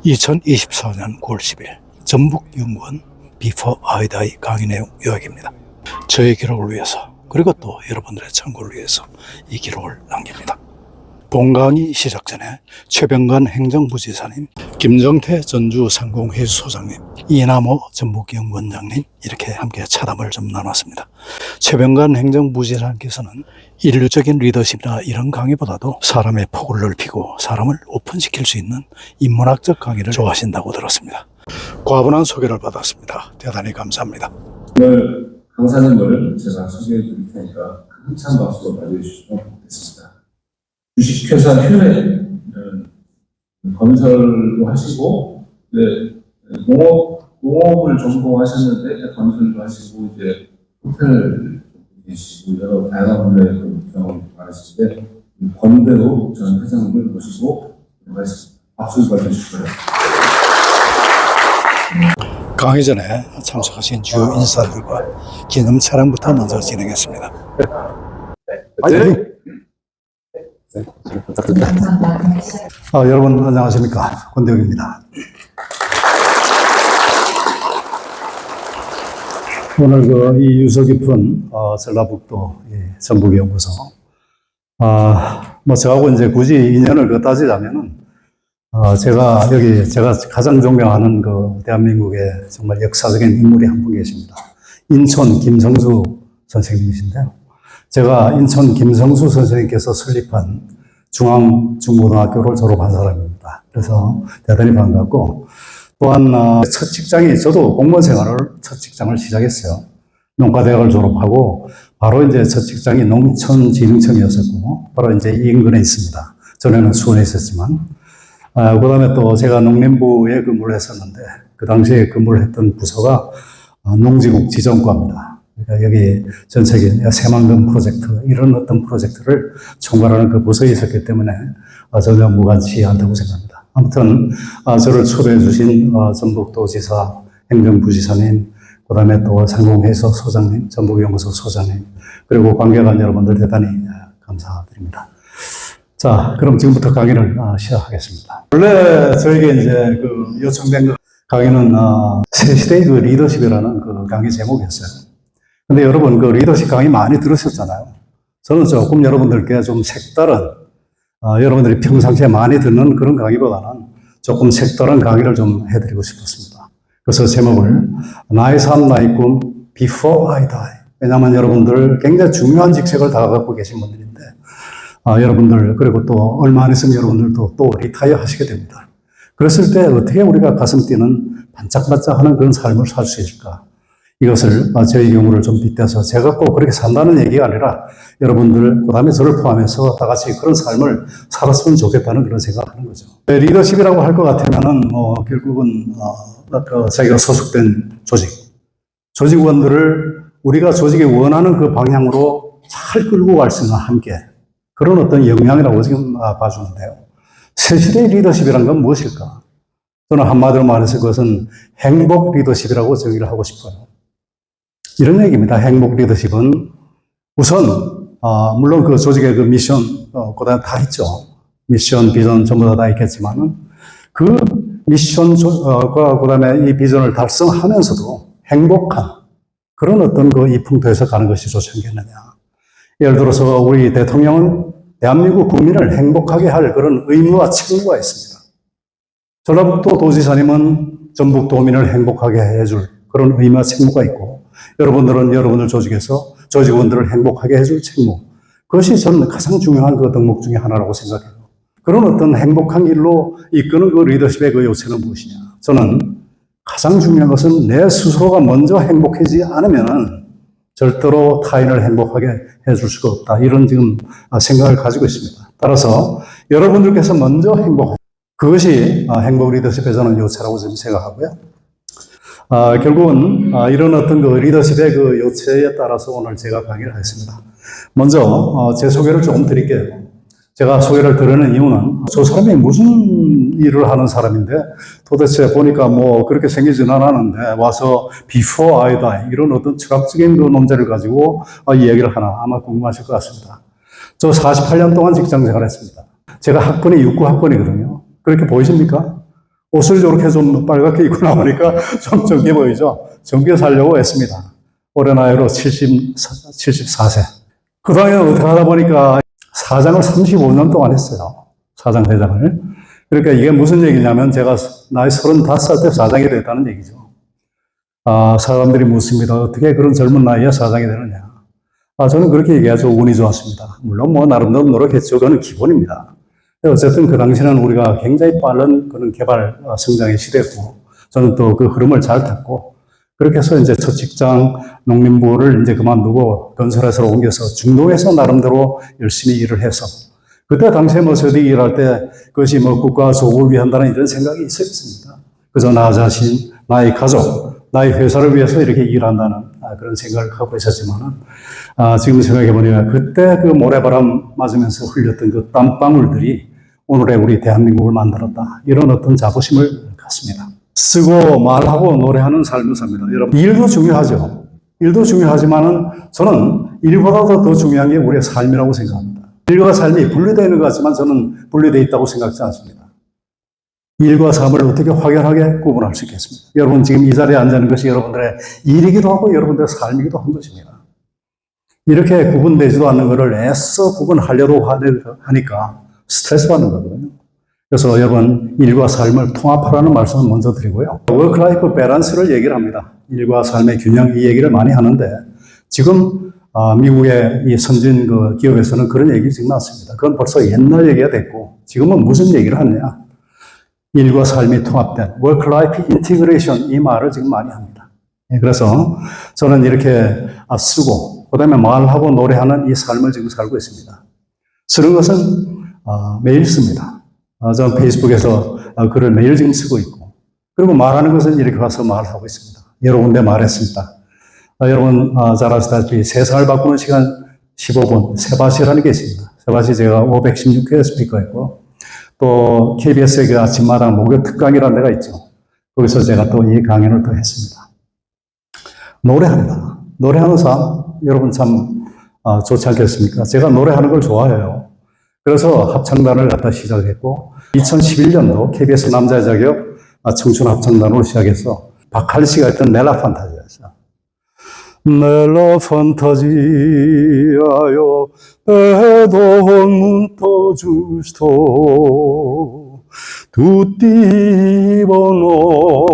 2024년 9월 10일 전북연구원 Before I Die 강의 내용 요약입니다. 저의 기록을 위해서 그리고 또 여러분들의 참고를 위해서 이 기록을 남깁니다. 본 강의 시작 전에 최병관 행정부지사님, 김정태 전주상공회수소장님, 이남호 전북연구원장님 이렇게 함께 차담을 좀 나눴습니다. 최병관 행정부지사님께서는 인류적인 리더십이나 이런 강의보다도 사람의 폭을 넓히고 사람을 오픈시킬 수 있는 인문학적 강의를 좋아하신다고 들었습니다. 과분한 소개를 받았습니다. 대단히 감사합니다. 오늘 강사님을 제가 소개해 드릴 테니까 큰 박수로 맞이해주시면 좋겠습니다. 주식회사 휴레는 건설도 하시고, 농업을 전공하셨는데 건설도 하시고 이제 호텔 계시고 여러 다양한 분야의 경험이 많으신데 번대로 전 회장님을 모시고 박수 받으시고요. 강의 전에 참석하신 주요 인사들과 기념 촬영부터 먼저 진행했습니다. 여러분 안녕하십니까, 권대웅입니다. 오늘 이 유서 깊은 전라북도 전북연구소 저하고 이제 굳이 인연을 따지자면은 제가 가장 존경하는 대한민국의 정말 역사적인 인물이 한 분 계십니다. 인천 김성수 선생님이신데요. 제가 인천 김성수 선생님께서 설립한 중앙중고등학교를 졸업한 사람입니다. 그래서 대단히 반갑고, 또한 첫 직장이, 저도 공무원 생활을 첫 직장을 시작했어요. 농과대학을 졸업하고 바로 이제 첫 직장이 농촌진흥청이었었고, 바로 이제 이 인근에 있습니다. 전에는 수원에 있었지만, 그 다음에 또 제가 농림부에 근무를 했었는데, 그 당시에 근무를 했던 부서가 농지국 지정과입니다. 그러니까 여기 전 세계 새만금 프로젝트, 이런 어떤 프로젝트를 총괄하는 그 부서에 있었기 때문에 전혀 무관치한다고 생각합니다. 아무튼 저를 초대해 주신 전북도지사, 행정부지사님, 그 다음에 또 상공회소 소장님, 전북연구소 소장님, 그리고 관계관 여러분들 대단히 감사드립니다. 자, 그럼 지금부터 강의를 시작하겠습니다. 원래 저에게 이제 요청된 강의는 새 시대의 리더십이라는 강의 제목이었어요. 근데 여러분 리더십 강의 많이 들으셨잖아요. 저는 조금 여러분들께 좀 색다른, 여러분들이 평상시에 많이 듣는 그런 강의보다는 조금 색다른 강의를 좀 해드리고 싶었습니다. 그래서 제목을 나의 삶, 나의 꿈, Before I Die. 왜냐하면 여러분들 굉장히 중요한 직책을 다 갖고 계신 분들인데, 여러분들, 그리고 또 얼마 안 있으면 여러분들도 또 리타이어 하시게 됩니다. 그랬을 때 어떻게 우리가 가슴 뛰는 반짝반짝하는 그런 삶을 살 수 있을까? 이것을 저의 경우를 좀 빗대서 제가 꼭 그렇게 산다는 얘기가 아니라 여러분들, 그 다음에 저를 포함해서 다 같이 그런 삶을 살았으면 좋겠다는 그런 생각을 하는 거죠. 리더십이라고 할 것 같으면은 결국은 자기가 소속된 조직원들을 우리가 조직이 원하는 그 방향으로 잘 끌고 갈 수 있는 함께, 그런 어떤 역량이라고 지금 봐주는데요. 새 시대의 리더십이란 건 무엇일까? 저는 한마디로 말해서 그것은 행복 리더십이라고 정의를 하고 싶어요. 이런 얘기입니다. 행복 리더십은 우선 물론 그 조직의 그 미션, 그다음 다 있죠. 미션, 비전 전부 다 있겠지만은 그 미션과 그다음에 이 비전을 달성하면서도 행복한 그런 어떤 이 풍토에서 가는 것이 좋지 않겠느냐. 예를 들어서 우리 대통령은 대한민국 국민을 행복하게 할 그런 의무와 책무가 있습니다. 전라북도 도지사님은 전북도민을 행복하게 해줄 그런 의무와 책무가 있고, 여러분들은 여러분들 조직에서 조직원들을 행복하게 해줄 책무, 그것이 저는 가장 중요한 그 덕목 중에 하나라고 생각해요. 그런 어떤 행복한 길로 이끄는 그 리더십의 그 요체는 무엇이냐? 저는 가장 중요한 것은 내 스스로가 먼저 행복해지지 않으면 절대로 타인을 행복하게 해줄 수가 없다. 이런 지금 생각을 가지고 있습니다. 따라서 여러분들께서 먼저 그것이 행복 리더십의 저는 요체라고 저는 생각하고요. 결국은 이런 어떤 리더십의 요체에 따라서 오늘 제가 강의를 하겠습니다. 먼저 제 소개를 조금 드릴게요. 제가 소개를 드리는 이유는 저 사람이 무슨 일을 하는 사람인데 도대체 보니까 그렇게 생기지는 않았는데 와서 Before I Die 이런 어떤 철학적인 논제를 가지고 이 얘기를 하나 아마 궁금하실 것 같습니다. 저 48년 동안 직장 생활했습니다. 제가 학번이 69학번이거든요. 그렇게 보이십니까? 옷을 이렇게 좀 빨갛게 입고 나오니까 좀 젊게 보이죠. 젊게 살려고 했습니다. 올해 나이로 74세. 그 당시에 어떻게 하다 보니까 사장을 35년 동안 했어요. 사장, 회장을. 그러니까 이게 무슨 얘기냐면 제가 나이 35살 때 사장이 됐다는 얘기죠. 사람들이 묻습니다. 어떻게 그런 젊은 나이에 사장이 되느냐. 저는 그렇게 얘기하죠. 운이 좋았습니다. 물론 뭐 나름대로 노력했죠. 그건 기본입니다. 어쨌든 그 당시에는 우리가 굉장히 빠른 그런 개발 성장의 시대였고, 저는 또 그 흐름을 잘 탔고, 그렇게 해서 이제 첫 직장 농림부를 이제 그만두고 건설회사로 옮겨서 중동에서 나름대로 열심히 일을 해서, 그때 당시에 뭐 저도 일할 때 그것이 뭐 국가 조국을 위한다는 이런 생각이 있었습니까? 그저 나 자신, 나의 가족, 나의 회사를 위해서 이렇게 일한다는 그런 생각을 하고 있었지만은, 지금 생각해보니까 그때 그 모래바람 맞으면서 흘렸던 그 땀방울들이 오늘의 우리 대한민국을 만들었다. 이런 어떤 자부심을 갖습니다. 쓰고 말하고 노래하는 삶을 삽니다. 여러분, 일도 중요하죠. 일도 중요하지만은 저는 일보다도 더 중요한 게 우리의 삶이라고 생각합니다. 일과 삶이 분리되어 있는 것 같지만 저는 분리되어 있다고 생각하지 않습니다. 일과 삶을 어떻게 확연하게 구분할 수 있겠습니까? 여러분 지금 이 자리에 앉아 있는 것이 여러분들의 일이기도 하고 여러분들의 삶이기도 한 것입니다. 이렇게 구분되지도 않는 것을 애써 구분하려고 하니까 스트레스 받는 거거든요. 그래서 여러분 일과 삶을 통합하라는 말씀을 먼저 드리고요. 워크라이프 밸런스를 얘기를 합니다. 일과 삶의 균형 이 얘기를 많이 하는데 지금 미국의 이 선진 그 기업에서는 그런 얘기 지금 나왔습니다. 그건 벌써 옛날 얘기가 됐고 지금은 무슨 얘기를 하느냐. 일과 삶이 통합된 워크-라이프 인티그레이션 이 말을 지금 많이 합니다. 그래서 저는 이렇게 쓰고 그다음에 말하고 노래하는 이 삶을 지금 살고 있습니다. 쓰는 것은 매일 씁니다. 저는 페이스북에서 글을 매일 지금 쓰고 있고 그리고 말하는 것은 이렇게 와서 말하고 있습니다. 여러 군데 말했습니다. 여러분 잘 아시다시피 세상을 바꾸는 시간 15분 세바시라는 게 있습니다. 세바시 제가 516회 스피커였고 또 KBS의 그 아침마당 목요 특강이라는 데가 있죠. 거기서 제가 또 이 강연을 또 했습니다. 노래한다. 노래하는 삶 여러분 참 좋지 않겠습니까? 제가 노래하는 걸 좋아해요. 그래서 합창단을 갖다 시작했고 2011년도 KBS 남자의 자격 청춘 합창단으로 시작해서 박할리 씨가 했던 넬라 판타지였어요. 넬라 판타지아요 vedo molto giusto tutti vivono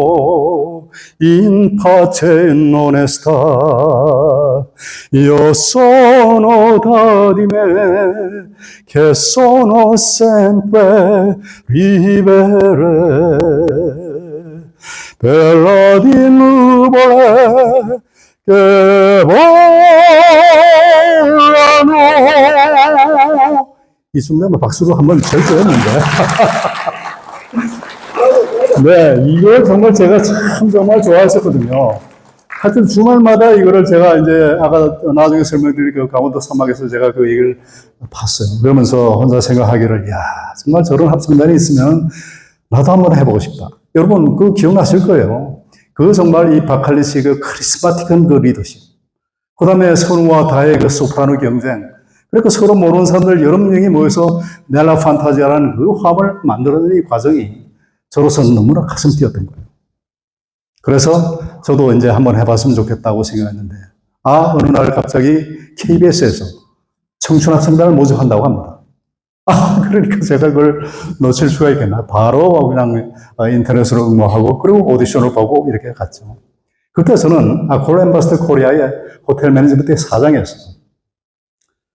in pace non sta io sono da di me che sono sempre vivere bella di nuvole che volano 이 순간에 박수로 한번 절조했는데 네, 이걸 정말 제가 정말 좋아했었거든요. 하여튼 주말마다 이거를 제가 이제 아까 나중에 설명드릴 그 강원도 사막에서 제가 그 얘기를 봤어요. 그러면서 혼자 생각하기를 야 정말 저런 합창단이 있으면 나도 한번 해보고 싶다. 여러분 그거 기억나실 거예요. 그 정말 이 박할리 씨의 그 카리스마틱한 그 리더십. 그 다음에 선우와 다의 그 소프라노 경쟁. 그러니까 서로 모르는 사람들 여러 명이 모여서 넬라 판타지아라는 그 화음을 만들어내는 이 과정이 저로서는 너무나 가슴 뛰었던 거예요. 그래서 저도 이제 한번 해봤으면 좋겠다고 생각했는데, 어느 날 갑자기 KBS에서 청춘합창단을 모집한다고 합니다. 그러니까 제가 그걸 놓칠 수가 있겠나. 바로 그냥 인터넷으로 응모하고, 그리고 오디션을 보고 이렇게 갔죠. 그때 저는 아코라 엠바스터 코리아의 호텔 매니지먼트의 사장이었어요.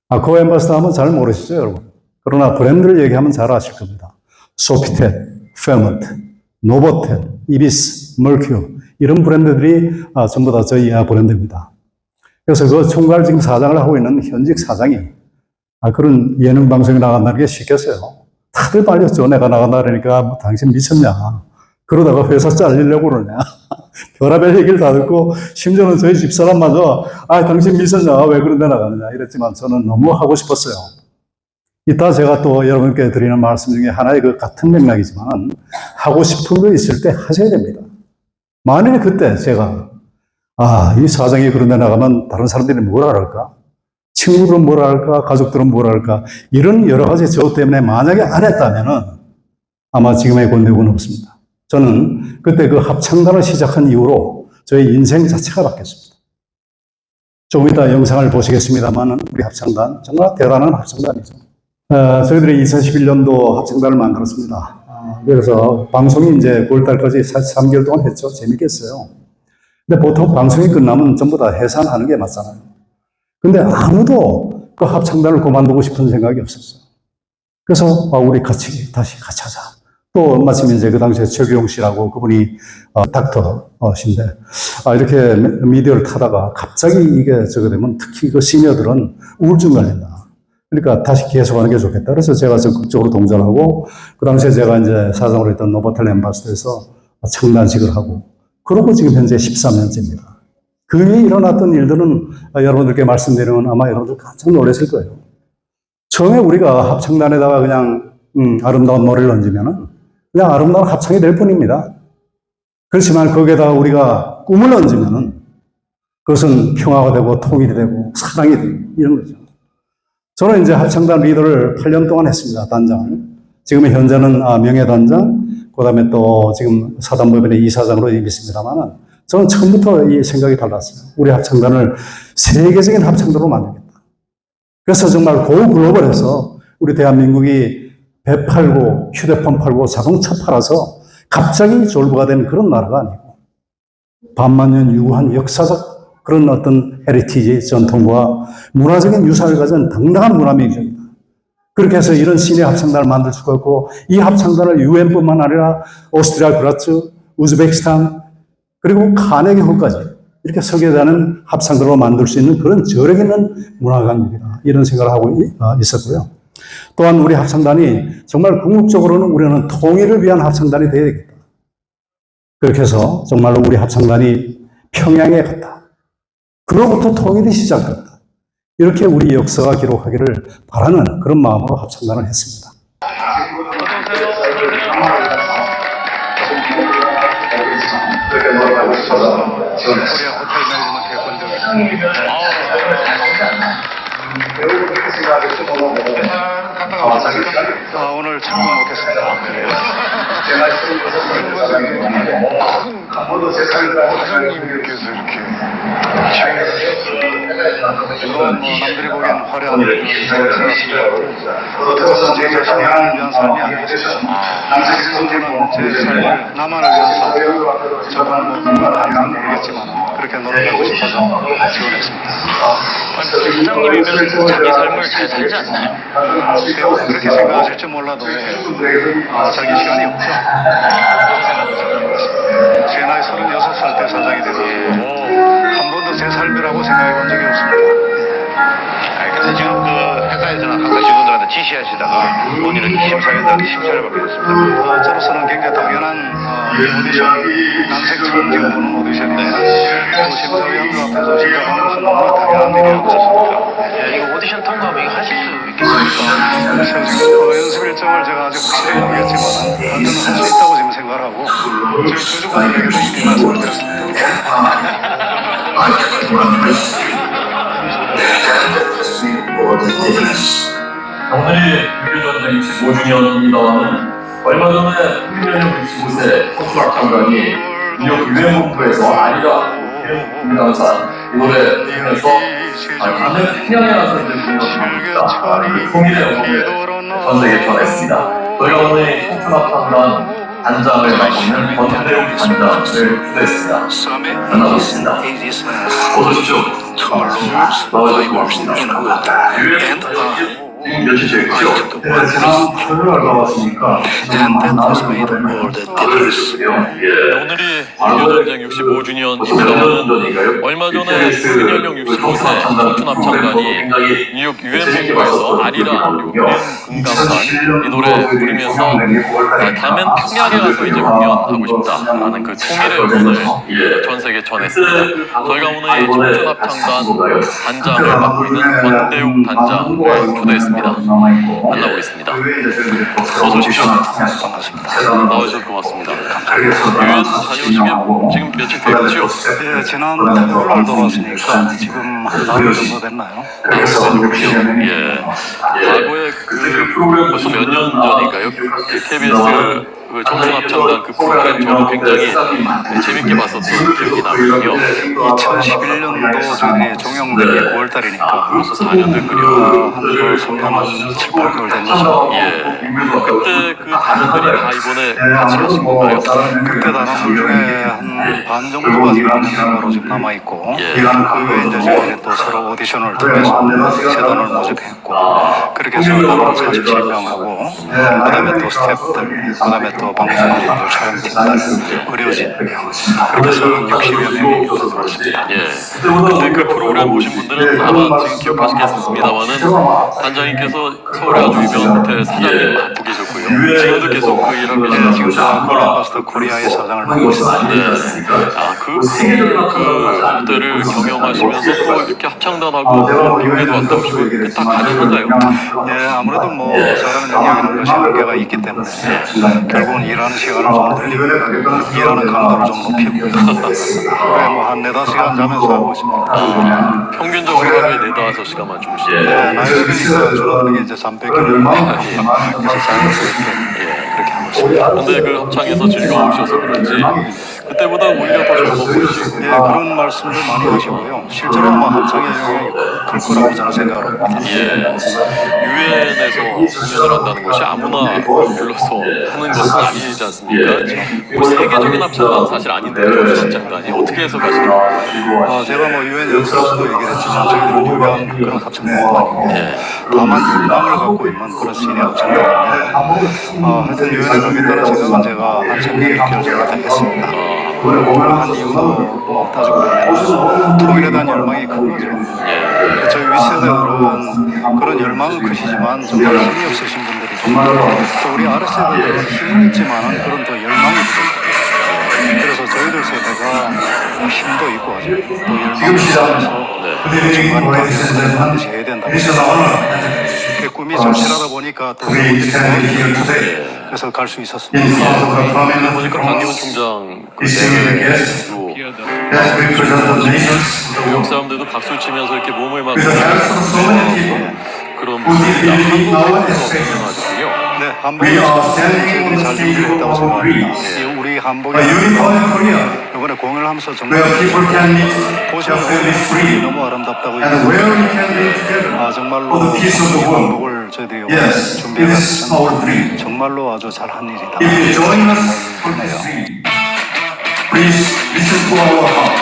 아코라 엠바스터 하면 잘 모르시죠, 여러분? 그러나 브랜드를 얘기하면 잘 아실 겁니다. 소피텔, 페어먼트, 노보텔, 이비스, 멀큐 이런 브랜드들이 전부 다 저희 브랜드입니다. 그래서 그 총괄 지금 사장을 하고 있는 현직 사장이 그런 예능 방송에 나간다는 게 쉽겠어요. 다들 말렸죠. 내가 나간다 그러니까 뭐, 당신 미쳤냐. 그러다가 회사 잘리려고 그러냐. 별의별 얘기를 다 듣고 심지어는 저희 집사람마저 당신 미쳤냐. 왜 그런 데 나가느냐. 이랬지만 저는 너무 하고 싶었어요. 이따 제가 또 여러분께 드리는 말씀 중에 하나의 그 같은 맥락이지만 하고 싶은 거 있을 때 하셔야 됩니다. 만약에 그때 제가 이 사장이 그런 데 나가면 다른 사람들이 뭐라 할까? 친구들은 뭐라 할까? 가족들은 뭐라 할까? 이런 여러 가지 저 때문에 만약에 안 했다면은 아마 지금의 권력은 없습니다. 저는 그때 그 합창단을 시작한 이후로 저의 인생 자체가 바뀌었습니다. 조금 이따 영상을 보시겠습니다만 우리 합창단 정말 대단한 합창단이죠. 저희들이 2011년도 합창단을 만들었습니다. 그래서 방송이 이제 9월달까지 3개월 동안 했죠. 재밌겠어요. 근데 보통 방송이 끝나면 전부 다 해산하는 게 맞잖아요. 근데 아무도 그 합창단을 그만두고 싶은 생각이 없었어요. 그래서 우리 다시 같이 하자. 또 마침 이제 그 당시에 최규용 씨라고 그분이 닥터신데 이렇게 미디어를 타다가 갑자기 이게 저거 되면 특히 그 시니어들은 우울증 걸린다. 그러니까 다시 계속하는 게 좋겠다. 그래서 제가 적극적으로 동참하고 그 당시에 제가 이제 사장으로 했던 노보텔 엠바스터에서 창단식을 하고 그러고 지금 현재 13년째입니다. 그 위에 일어났던 일들은 여러분들께 말씀드리면 아마 여러분들 깜짝 놀랐을 거예요. 처음에 우리가 합창단에다가 그냥 아름다운 노래를 얹으면은 그냥 아름다운 합창이 될 뿐입니다. 그렇지만 거기에다가 우리가 꿈을 얹으면은 그것은 평화가 되고 통일이 되고 사랑이 되고 이런 거죠. 저는 이제 합창단 리더를 8년 동안 했습니다. 단장을. 지금 현재는 명예단장, 그 다음에 또 지금 사단법인의 이사장으로 있습니다만은 저는 처음부터 이 생각이 달랐어요. 우리 합창단을 세계적인 합창단으로 만들겠다. 그래서 정말 고글로벌해서 우리 대한민국이 배 팔고 휴대폰 팔고 자동차 팔아서 갑자기 졸부가 된 그런 나라가 아니고 반만년 유구한 역사적 그런 어떤 헤리티지 전통과 문화적인 유산을 가진 당당한 문화민족이다. 그렇게 해서 이런 시내 합창단을 만들 수가 있고 이 합창단을 유엔뿐만 아니라 오스트리아 그라츠, 우즈베키스탄 그리고 카네기 홀까지 이렇게 설계되는 합창단으로 만들 수 있는 그런 저력 있는 문화강국이다. 이런 생각을 하고 있었고요. 또한 우리 합창단이 정말 궁극적으로는 우리는 통일을 위한 합창단이 되어야 되겠다. 그렇게 해서 정말로 우리 합창단이 평양에 갔다. 그로부터 통일이 시작됐다. 이렇게 우리 역사가 기록하기를 바라는 그런 마음으로 합창단을 했습니다. 오늘 참고 못했습니다. 사장님께서 이렇게 물론 남들이 보기엔 화려한 생각했습니다. 어떻든 제 자신을 위한 삶이 아니죠. 저는 제 삶을 나만을 위해서 저는 아니면 모르겠지만 그렇게 노력하고 싶어서 지원했습니다. 사장님이면 자기 삶을 잘 살지 않나요? 배우는 그렇게 생각하실지 몰라도 자기 시간이 없죠. 제 나이 36살 때 사장이 되고 한 번도 제 삶이라고 생각해 본 적이 없습니다. 그래서 지금 그 회사에서는 항상 직원들한테 지시하시다가 본인은 심사위원들한테 심사를 받게 됐습니다. 저로서는 굉장히 당연한 오디션, 난생 처음 지금 보는 오디션인데 또 심사위원들 앞에서 시작하는 것은 너무나 당연한 일이라고 생각합니다. 이거 오디션 통과하면 이거 하실 수 있겠습니까? 지금 연습 일정을 제가 아직 확실히 모르겠지만 저는 할 수 있다고 지금 생각을 하고 저희 주주분들에게도 이렇게 말씀을 드렸습니다. 오늘이 유교전쟁 65주년입니다만 얼마 전에 국민연령 65세 청춘합창단이 뉴욕 유엔본부에서 아리가 공연한 이 노래 들으면서 가는 평양에 가서 이제 공연합니다. 그 통일의 영혼을 전 세계에 전했습니다. 저희가 오늘 청춘합창단 단장을 맡는 권대웅 단장을 초대했습니다. 만나보겠습니다. 어서 오십시오. 나와주셔서 고맙습니다. 유엔 지금 며칠 됐죠? 네, 지난 토요일 올라왔으니까 오늘이 유교전쟁 65주년입니다만 얼마 전에 국민연령 65세 청춘합창단이 뉴욕 유엔본부에서 아리랑 유엔 금강산 이 노래 부르면서 다음엔 평양에 가서 이제 공연하고 싶다라는 그 통일의 의견을 전 세계에 전했습니다. 저희가 오늘 이 청춘합창단 단장을 맡고 있는 권대웅 단장을 초대했습니다. 만나보겠습니다. 어서 오십시오. 반갑습니다. 나와주셔서 고맙습니다. 유엔 다녀오시면 지금 며칠 됐죠? 예, 지난 토요일 돌아왔으니까 지금 한 달 정도 됐나요? 예. 과거에 벌써 몇 년 전인가요? KBS 그 청춘 합창단 그 프로그램 저도 굉장히 재밌게 봤었던 기억이 나거든요. 2011년도 저기 종영된 게 9월달이니까 벌써 4년 됐군요. 한 3년 7, 8개월 된 거죠. 예. 그때 그 단원들이 다 이번에 같이 하신 건가요? 그때 단원들 중에 한 반 정도가 지금 멤버로 지금 남아있고 예. 그 외에 이제 저희는 또 서로 오디션을 통해서 세 단원을 모집했고 그렇게 해서 단원 47명하고 그 다음에 또 스태프들 그 다음에 또 방송국들 촬영팀들 의료진 그렇게 해서 60여 명이 들어왔습니다. 예. 근데 그 프로그램 보신 분들은 아마 지금 기억하시겠습니다만은 단장님께서 서울의 아주 유명한 호텔 사장님 맡고 계셨고요. 지금도 계속 그 일하고 네, 계시는 지금 콜럼버스 코리아의 사장을 맡고 있습니다. 네. 아, 그 호텔을 경영하시면서 또 이렇게 합창단하고 미국에도 왔다 오시고 이렇게 다 가능한가요? 예, 아무래도 뭐 잘하는 영역이라는 것이 한계가 있기 때문에 결국은 일하는 시간을 좀 늘리고 일하는 강도를 좀 높이고 그래 뭐한 4-5시간 자면서 하고 있습니다. 평균적으로 하루에 4-5시간만 주무시죠? 네, 나이 드니까 줄어드는 게 이제 잠뺏기는 그래서 자연스럽게 그렇게 하고 있습니다. 근데 그 합창에서 즐거우셔서 그런지 그때보다 오히려 더 젊어 보이시고 예, 그런 말씀들 많이 하시고요. 실제로 아마 합창의 영향이 클 거라고 저는 생각을 합니다. 예. 유엔에서 공연을 한다는 것이 아무나 불러서 하는 것은 아니지 않습니까? 뭐 세계적인 합창단 사실 아닌데 조지 장단이 어떻게 해석하시나요? 제가 뭐 유엔 연설에서도 얘기를 했지만 저희들은 유명한 그런 합창단은 아니고 다만 열망을 갖고 있는 그런 시내 합창단인데 하여튼 유엔에 가겠다는 생각은 제가 한참 전에 결정을 다 했습니다. 한 이유도 뭐 따지고 보면 통일에 대한 열망이 큰 거죠. 저희 윗세대들은 그런 열망은 크시지만 정말 힘이 없으신 분들이죠. 또 우리 아랫세대들은 힘은 있지만은 그런 또 열망이 부족해요. 그래서 저희들 세대가 힘도 있고 하죠. 또 열망이 있으면서 정말 가격을 반드시 해야 된다고 생각합니다. 그 꿈이 절실하다 보니까 또 그분들이 그래서 갈 수 있었습니다. 보니까 강기훈 총장 그 내외로 외국 사람들도 박수를 치면서 이렇게 몸을 막 그런 분들이 한국에서 유명하거든요. 네, 한복에서 저희들이 잘 준비했다고 생각합니다. 우리 한복이 이번에 공연을 하면서 정말 보시는 분들이 너무 아름답다고 얘기했습니다. 정말로 한복을 저희들이 준비해서 정말로 아주 잘한 일이다. Please listen to our heart.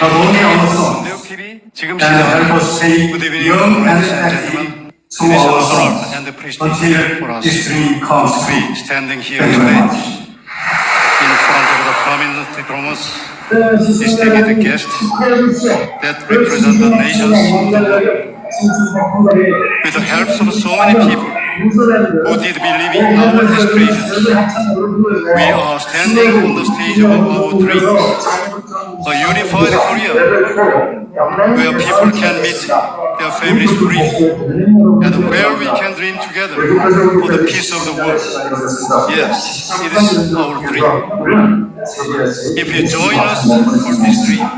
Not only our song, 뉴욕TV 지금 and help 시작하는 us stay Good evening, young and ladies and active gentlemen. through It is our an honor songs and a prestige for until us this dream comes true. standing here Thank you very today much. in front of the prominent diplomas, distinguished guests that represent the nations of the world. With the help of so many people who did believe in our aspirations, we are standing on the stage of our dreams, a unified Korea where people can meet their families freely and where we can dream together for the peace of the world. Yes, it is our dream. If you join us for this dream,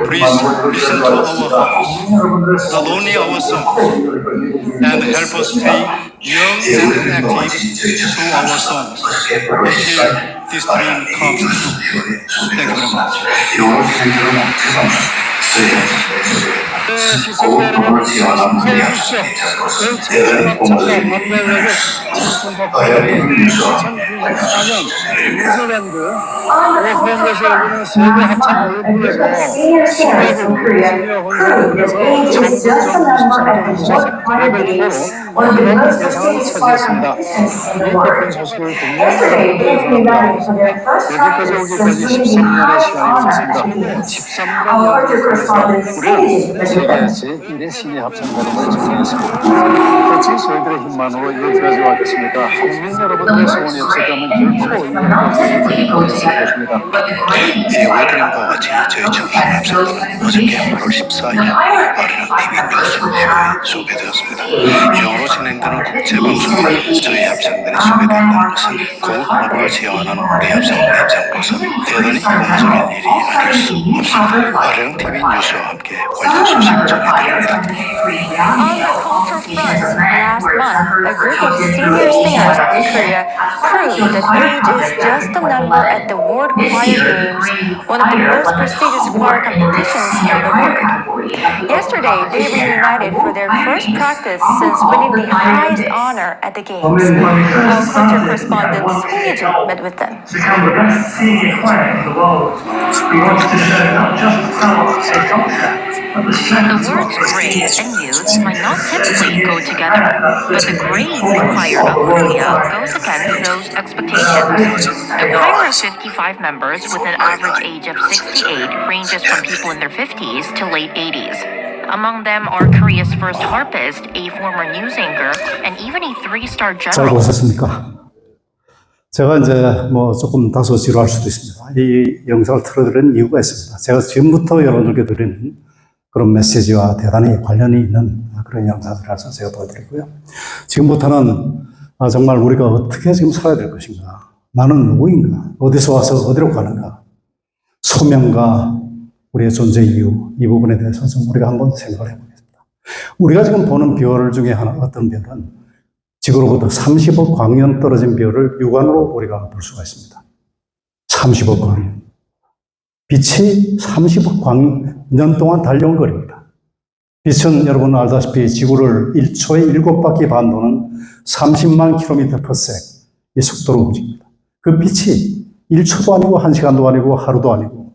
please listen to our hearts, not only our songs, and help us stay young and active through our songs until this dream comes true. Thank you very much. 시청자 여러분, 안녕하십시오. 청춘합창단 판매력의 청춘합창단이 2024년 뉴질랜드 오클랜드에서 열리는 세계 합창 올림픽에서 시니어 혼성에서 레벨 4로 차지했습니다. 이 기쁜 소식을 여기까지 오기까지 13년의 시간이 있었습니다. 13년 우리는 세계 제1의 시니 합창단을 지정했습니다. 그렇지 저희들의 힘만으로 여기까지 왔겠습니다. 국민 여러분들의 소원이 없었다면 결코 이렇게 것입니다. 오드림과 같이 저희 청춘 합창단은 어저께 8월 14일 아리랑 TV 뉴스쇼에 소개되었습니다. 영어로 진행되는 국제방송에 저희 합창단이 소개된다는 것은 고국법을 지향하는 우리 합창단의 입장으로서 그러니 공적인 일이 아닐 수 없습니다. 화령TV 뉴스와 함께 관련 소식 전해드립니다. On the culture front, last month, a group of senior singers in Korea proved that age is just a number at the World Choir Games, one of the most prestigious choir competitions in the world. Yesterday, they reunited for their first practice since winning the highest honor at the Games. Our culture correspondent Song Ye-jun met with them. Become the best senior choir in the world. We want to show not just the power of a culture, but the strength The words great and youth might not typically go together, but the great choir of Korea goes against those expectations. The choir of 55 members with an average age of 68 ranges from people in their 50s to late 80s. Among them are Korea's first harpist, a former news anchor, and even a 3-star 잘 general. 보셨습니까? 제가 이제 뭐 조금 다소 지루할 수도 있습니다. 이 영상을 틀어드리는 이유가 있습니다. 제가 지금부터 여러분들께 드리는 그런 메시지와 대단히 관련이 있는 그런 영상들이라서 제가 보여드리고요. 지금부터는 정말 우리가 어떻게 지금 살아야 될 것인가? 나는 누구인가? 어디서 와서 어디로 가는가? 소명과 우리의 존재 이유, 이 부분에 대해서 좀 우리가 한번 생각을 해보겠습니다. 우리가 지금 보는 별 중에 하나, 어떤 별은 지구로부터 30억 광년 떨어진 별을 육안으로 우리가 볼 수가 있습니다. 30억 광년. 빛이 30억 광년 동안 달려온 거리입니다. 빛은 여러분 알다시피 지구를 1초에 7바퀴 반 도는 30만 킬로미터 per sec 이 속도로 움직입니다. 그 빛이 1초도 아니고 1시간도 아니고 하루도 아니고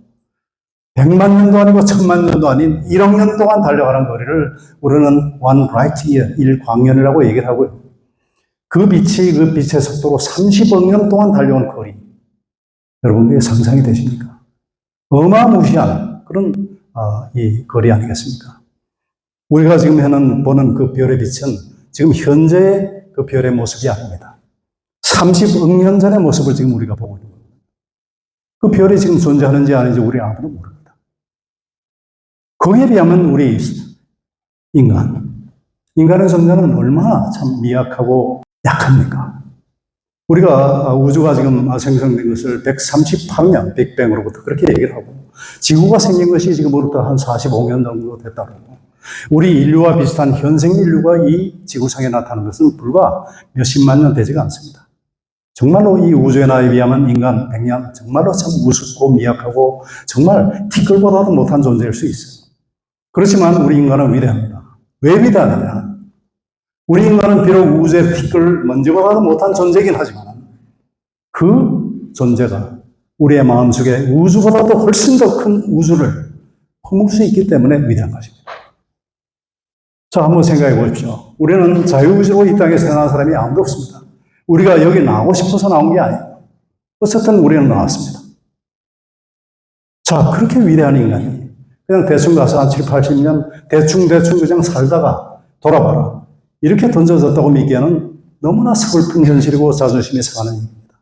100만 년도 아니고 1000만 년도 아닌 1억 년 동안 달려가는 거리를 우리는 one light year, 1광년이라고 얘기를 하고요. 그 빛이 그 빛의 속도로 30억 년 동안 달려온 거리. 여러분께 상상이 되십니까? 어마무시한 그런 이 거리 아니겠습니까? 우리가 지금 보는 그 별의 빛은 지금 현재의 그 별의 모습이 아닙니다. 30억 년 전의 모습을 지금 우리가 보고 있는 겁니다. 그 별이 지금 존재하는지 아닌지 우리 아무도 모릅니다. 거기에 비하면 우리 인간의 존재는 얼마나 참 미약하고 약합니까? 우리가 우주가 지금 생성된 것을 138년 빅뱅으로부터 그렇게 얘기를 하고 지구가 생긴 것이 지금으로부터 한 45년 정도 됐다고 우리 인류와 비슷한 현생 인류가 이 지구상에 나타나는 것은 불과 몇십만 년 되지가 않습니다. 정말로 이 우주의 나이에 비하면 인간 100년 정말로 참 우습고 미약하고 정말 티끌보다도 못한 존재일 수 있어요. 그렇지만 우리 인간은 위대합니다. 왜 위대하느냐? 우리 인간은 비록 우주의 티끌 먼지보다도 못한 존재이긴 하지만 그 존재가 우리의 마음속에 우주보다도 훨씬 더 큰 우주를 품을 수 있기 때문에 위대한 것입니다. 자, 한번 생각해 보십시오. 우리는 자유의지로 이 땅에 태어난 사람이 아무도 없습니다. 우리가 여기 나오고 싶어서 나온 게 아니에요. 어쨌든 우리는 나왔습니다. 자, 그렇게 위대한 인간이 그냥 대충 가서 한 7, 80년 대충 그냥 살다가 돌아봐라. 이렇게 던져졌다고 믿기에는 너무나 슬픈 현실이고 자존심이 상하는 일입니다.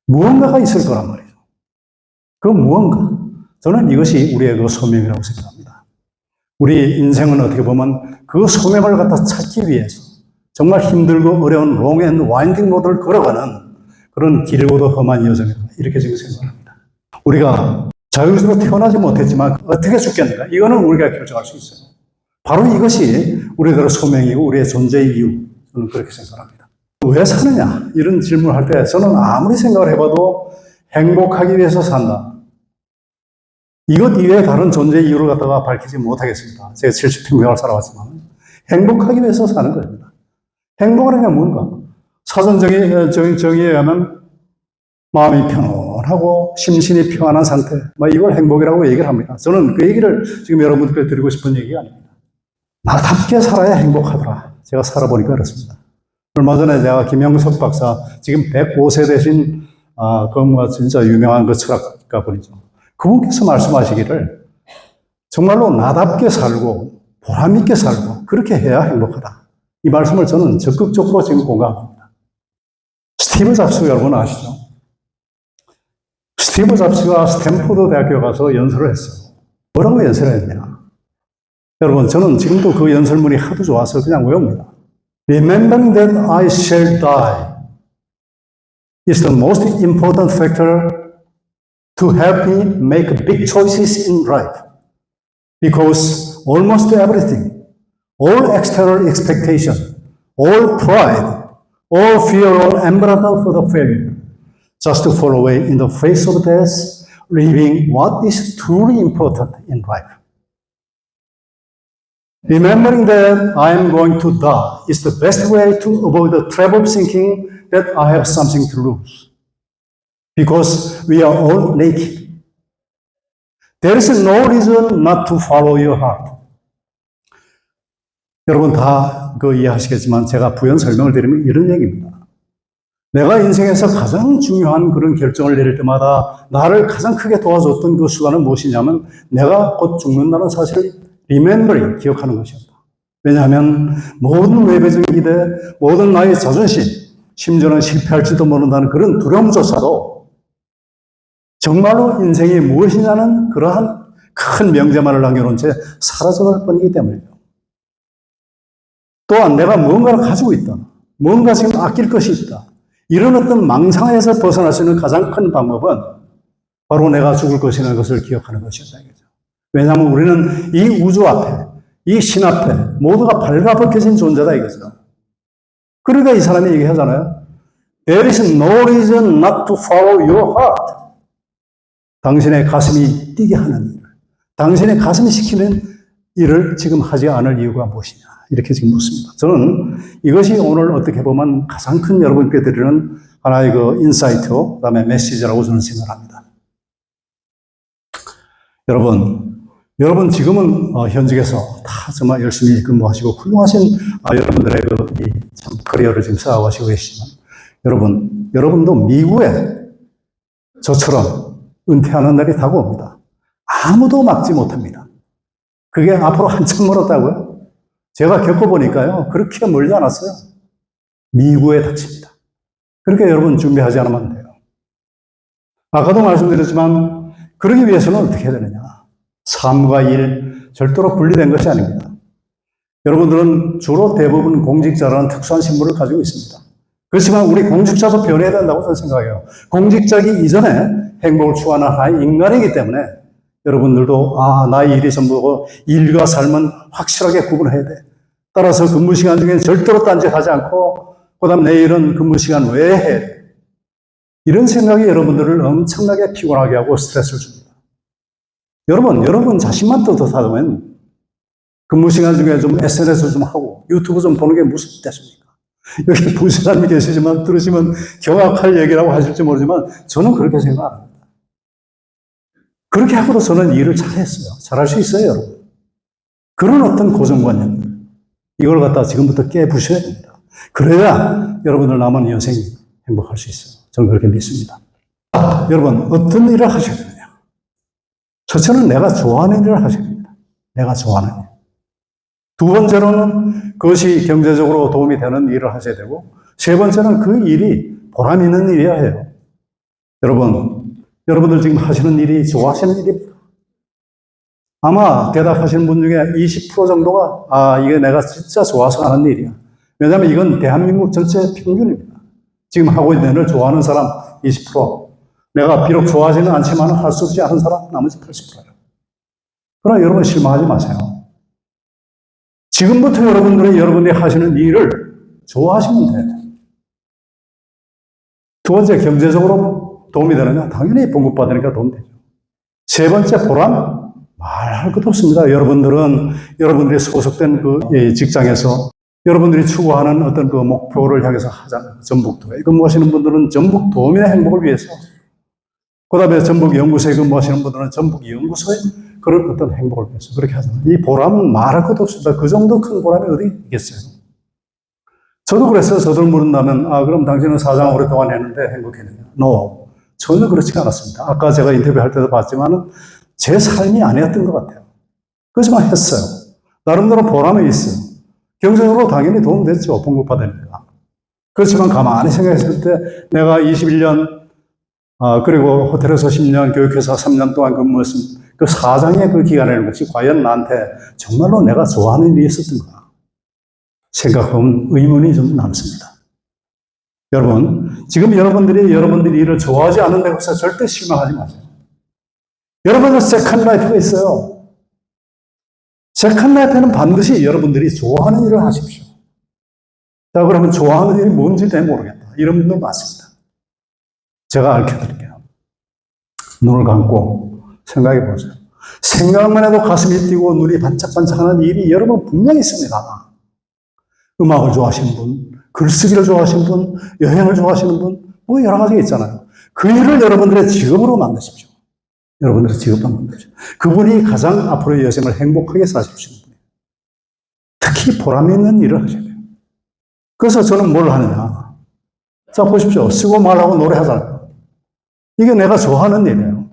무언가가 있을 거란 말이죠. 그 무언가. 저는 이것이 우리의 그 소명이라고 생각합니다. 우리 인생은 어떻게 보면 그 소명을 갖다 찾기 위해서 정말 힘들고 어려운 롱 앤 와인딩 로드를 걸어가는 그런 길고도 험한 여정이다. 이렇게 지금 생각합니다. 우리가 자유의지로 태어나지 못했지만 어떻게 죽겠는가? 이거는 우리가 결정할 수 있어요. 바로 이것이 우리들의 소명이고 우리의 존재의 이유. 저는 그렇게 생각합니다. 왜 사느냐? 이런 질문을 할 때 저는 아무리 생각을 해봐도 행복하기 위해서 산다. 이것 이외에 다른 존재의 이유를 갖다가 밝히지 못하겠습니다. 제가 70평생을 살아왔지만 행복하기 위해서 사는 겁니다. 행복하는 게 뭔가? 사전 정의에 의하면 마음이 편안하고 심신이 평안한 상태, 이걸 행복이라고 얘기를 합니다. 저는 그 얘기를 지금 여러분들께 드리고 싶은 얘기가 아닙니다. 나답게 살아야 행복하더라. 제가 살아보니까 그렇습니다. 얼마 전에 제가 김영석 박사, 지금 105세 되신, 진짜 유명한 그 철학가 분이죠. 그분께서 말씀하시기를 정말로 나답게 살고 보람있게 살고 그렇게 해야 행복하다. 이 말씀을 저는 적극적으로 지금 공감합니다. 스티브 잡스 여러분 아시죠? 스티브 잡스가 스탠포드 대학교 가서 연설을 했어요. 뭐라고 연설을 했냐? 여러분, 저는 지금도 그 연설문이 하도 좋아서 그냥 외웁니다. Remembering that I shall die is the most important factor to help me make big choices in life. Because almost everything, all external expectation, all pride, all fear or embarrassment for the failure, just to fall away in the face of death, leaving what is truly important in life. Remembering that I am going to die is the best way to avoid the trap of thinking that I have something to lose. Because we are all naked. There is no reason not to follow your heart. 여러분 다 이해하시겠지만 제가 부연 설명을 드리면 이런 얘기입니다. 내가 인생에서 가장 중요한 그런 결정을 내릴 때마다 나를 가장 크게 도와줬던 그 수단은 무엇이냐면 내가 곧 죽는다는 사실을 remembering, 기억하는 것이었다. 왜냐하면 모든 외부적인 기대, 모든 나의 자존심, 심지어는 실패할지도 모른다는 그런 두려움조차도 정말로 인생이 무엇이냐는 그러한 큰 명제만을 남겨놓은 채 사라져갈 뿐이기 때문이죠. 또한 내가 무언가를 가지고 있다. 뭔가 지금 아낄 것이 있다. 이런 어떤 망상에서 벗어날 수 있는 가장 큰 방법은 바로 내가 죽을 것이라는 것을 기억하는 것이었다. 왜냐하면 우리는 이 우주 앞에, 이 신 앞에 모두가 발가벗겨진 존재다 이거죠. 그러니까 이 사람이 얘기하잖아요. There is no reason not to follow your heart. 당신의 가슴이 뛰게 하는 일, 당신의 가슴이 시키는 일을 지금 하지 않을 이유가 무엇이냐. 이렇게 지금 묻습니다. 저는 이것이 오늘 어떻게 보면 가장 큰 여러분께 드리는 하나의 그 인사이트, 그 다음에 메시지라고 저는 생각합니다. 여러분 지금은 현직에서 다 정말 열심히 근무하시고 훌륭하신 여러분들의 참 커리어를 지금 쌓아가시고 계시지만 여러분도 미국에 저처럼 은퇴하는 날이 다가옵니다. 아무도 막지 못합니다. 그게 앞으로 한참 멀었다고요? 제가 겪어보니까요, 그렇게 멀지 않았어요. 미국에 닥칩니다. 그렇게 여러분 준비하지 않으면 안 돼요. 아까도 말씀드렸지만, 그러기 위해서는 어떻게 해야 되느냐. 삶과 일, 절대로 분리된 것이 아닙니다. 여러분들은 주로 대부분 공직자라는 특수한 신분을 가지고 있습니다. 그렇지만 우리 공직자도 변해야 된다고 저는 생각해요. 공직자기 이전에 행복을 추구하는 하나의 인간이기 때문에 여러분들도 나의 일이 전부고 일과 삶은 확실하게 구분해야 돼. 따라서 근무 시간 중에 절대로 딴짓하지 않고 그다음 내일은 근무 시간 외에 해야 돼. 이런 생각이 여러분들을 엄청나게 피곤하게 하고 스트레스를 줍니다. 여러분 자신만 떳떳하면 근무 시간 중에 좀 SNS 좀 하고 유튜브 좀 보는 게 무슨 뜻입니까? 여기 보신 사람이 계시지만 들으시면 경악할 얘기라고 하실지 모르지만 저는 그렇게 생각 안 합니다. 그렇게 하고도 저는 일을 잘했어요. 잘할 수 있어요, 여러분. 그런 어떤 고정관념들, 이걸 갖다 지금부터 깨부셔야 됩니다. 그래야 여러분들 남은 인생이 행복할 수 있어요. 저는 그렇게 믿습니다. 여러분, 어떤 일을 하셔야 되느냐? 첫째는 내가 좋아하는 일을 하셔야 됩니다. 내가 좋아하는 일. 두 번째로는 그것이 경제적으로 도움이 되는 일을 하셔야 되고, 세 번째는 그 일이 보람 있는 일이어야 해요. 여러분들 지금 하시는 일이 좋아하시는 일입니다. 아마 대답하시는 분 중에 20% 정도가 이게 내가 진짜 좋아서 하는 일이야. 왜냐하면 이건 대한민국 전체 평균입니다. 지금 하고 있는 일을 좋아하는 사람 20%. 내가 비록 좋아하지는 않지만 할 수 없이 하는 사람 나머지 80%예요. 그러나 여러분 실망하지 마세요. 지금부터 여러분들이 하시는 일을 좋아하시면 돼요. 두 번째, 경제적으로 도움이 되느냐? 당연히 봉급받으니까 도움이 되죠. 세 번째, 보람? 말할 것도 없습니다. 여러분들이 소속된 그 직장에서 여러분들이 추구하는 어떤 그 목표를 향해서 하잖아요. 전북도에 근무하시는 분들은 전북 도민의 행복을 위해서, 그 다음에 전북 연구소에 근무하시는 분들은 전북 연구소의 그런 어떤 행복을 위해서 그렇게 하잖아요. 이 보람은 말할 것도 없습니다. 그 정도 큰 보람이 어디 있겠어요? 저도 그랬어요. 저도 물은다면, 그럼 당신은 사장 오랫동안 했는데 행복했느냐? No. 전혀 그렇지 않았습니다. 아까 제가 인터뷰할 때도 봤지만은 제 삶이 아니었던 것 같아요. 그렇지만 했어요. 나름대로 보람이 있어요. 경제적으로 당연히 도움됐죠. 봉급받으니까. 그렇지만 가만히 생각했을 때 내가 21년, 그리고 호텔에서 10년, 교육회사 3년 동안 근무했습니다. 그 사장의 그 기간이라는 것이 과연 나한테 정말로 내가 좋아하는 일이 있었던가? 생각하면 의문이 좀 남습니다. 여러분, 지금 여러분들이 일을 좋아하지 않는 데서 절대 실망하지 마세요. 여러분은 세컨 라이프가 있어요. 세컨 라이프는 반드시 여러분들이 좋아하는 일을 하십시오. 자, 그러면 좋아하는 일이 뭔지 잘 모르겠다. 이런 분들 많습니다. 제가 알려드릴게요. 눈을 감고 생각해 보세요. 생각만 해도 가슴이 뛰고 눈이 반짝반짝하는 일이 여러분 분명히 있습니다. 음악을 좋아하시는 분, 글쓰기를 좋아하시는 분, 여행을 좋아하시는 분, 뭐 여러 가지가 있잖아요. 그 일을 여러분들의 직업으로 만드십시오. 여러분들의 직업으로 만드십시오. 그분이 가장 앞으로의 여생을 행복하게 사실 수 있는 분이에요. 특히 보람 있는 일을 하셔야 돼요. 그래서 저는 뭘 하느냐. 자, 보십시오. 쓰고 말하고 노래하잖아요. 이게 내가 좋아하는 일이에요.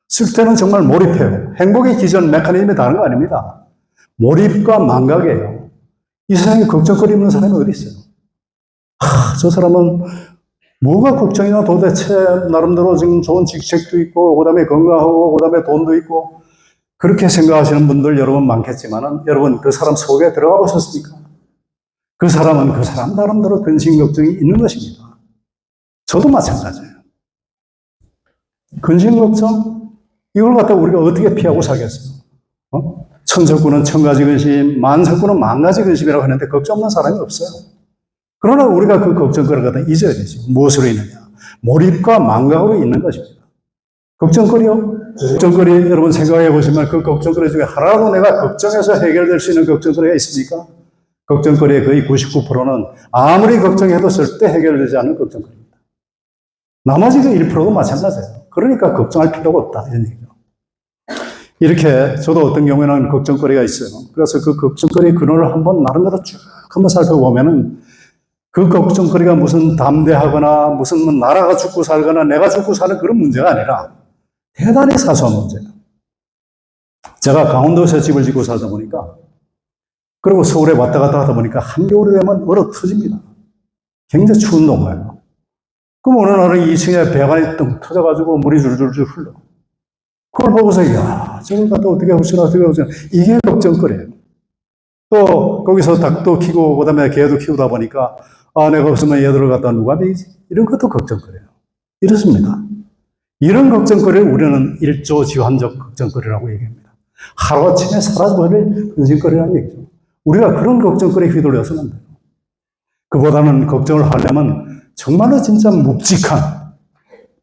쓸 때는 정말 몰입해요. 행복의 기전 메커니즘이 다른 거 아닙니다. 몰입과 망각이에요. 이 세상에 걱정거리 있는 사람이 어디 있어요? 저 사람은 뭐가 걱정이나 도대체 나름대로 지금 좋은 직책도 있고, 그 다음에 건강하고, 그 다음에 돈도 있고, 그렇게 생각하시는 분들 여러분 많겠지만은, 여러분 그 사람 속에 들어가 보셨습니까? 그 사람은 그 사람 나름대로 근심 걱정이 있는 것입니다. 저도 마찬가지예요. 근심 걱정? 이걸 갖다 우리가 어떻게 피하고 살겠어요? 천석구는 천가지 근심, 만석구는 만가지 근심이라고 하는데 걱정 없는 사람이 없어요. 그러나 우리가 그 걱정거리를 갖다 잊어야 되죠. 무엇으로 있느냐? 몰입과 망각으로 있는 것입니다. 걱정거리요? 걱정거리 여러분 생각해 보시면 그 걱정거리 중에 하나라도 내가 걱정해서 해결될 수 있는 걱정거리가 있습니까? 걱정거리의 거의 99%는 아무리 걱정해도 절대 해결되지 않는 걱정거리입니다. 나머지 그 1%도 마찬가지예요. 그러니까 걱정할 필요가 없다. 이런 얘기죠. 이렇게 저도 어떤 경우에는 걱정거리가 있어요. 그래서 그 걱정거리의 근원을 한번 나름대로 쭉 한번 살펴보면은 그 걱정거리가 무슨 담대하거나 무슨 뭐 나라가 죽고 살거나 내가 죽고 사는 그런 문제가 아니라 대단히 사소한 문제예요. 제가 강원도에서 집을 짓고 살다 보니까 그리고 서울에 왔다 갔다 하다 보니까 한겨울이 되면 얼어 터집니다. 굉장히 추운 동네예요. 그럼 어느 날은 2층에 배관이 뚱 터져가지고 물이 줄줄줄 흘러. 그걸 보고서 야 저걸 갖다 어떻게 하시나 어떻게 하시나 이게 걱정거리예요. 또 거기서 닭도 키우고 그다음에 개도 키우다 보니까 내가 없으면 얘들을 갖다 누가 먹이지? 이런 것도 걱정거리예요. 이렇습니다. 이런 걱정거리를 우리는 일조지환적 걱정거리라고 얘기합니다. 하루아침에 사라져버릴 근심거리라는 얘기죠. 우리가 그런 걱정거리에 휘둘려서는 안 돼요. 그보다는 걱정을 하려면 정말로 진짜 묵직한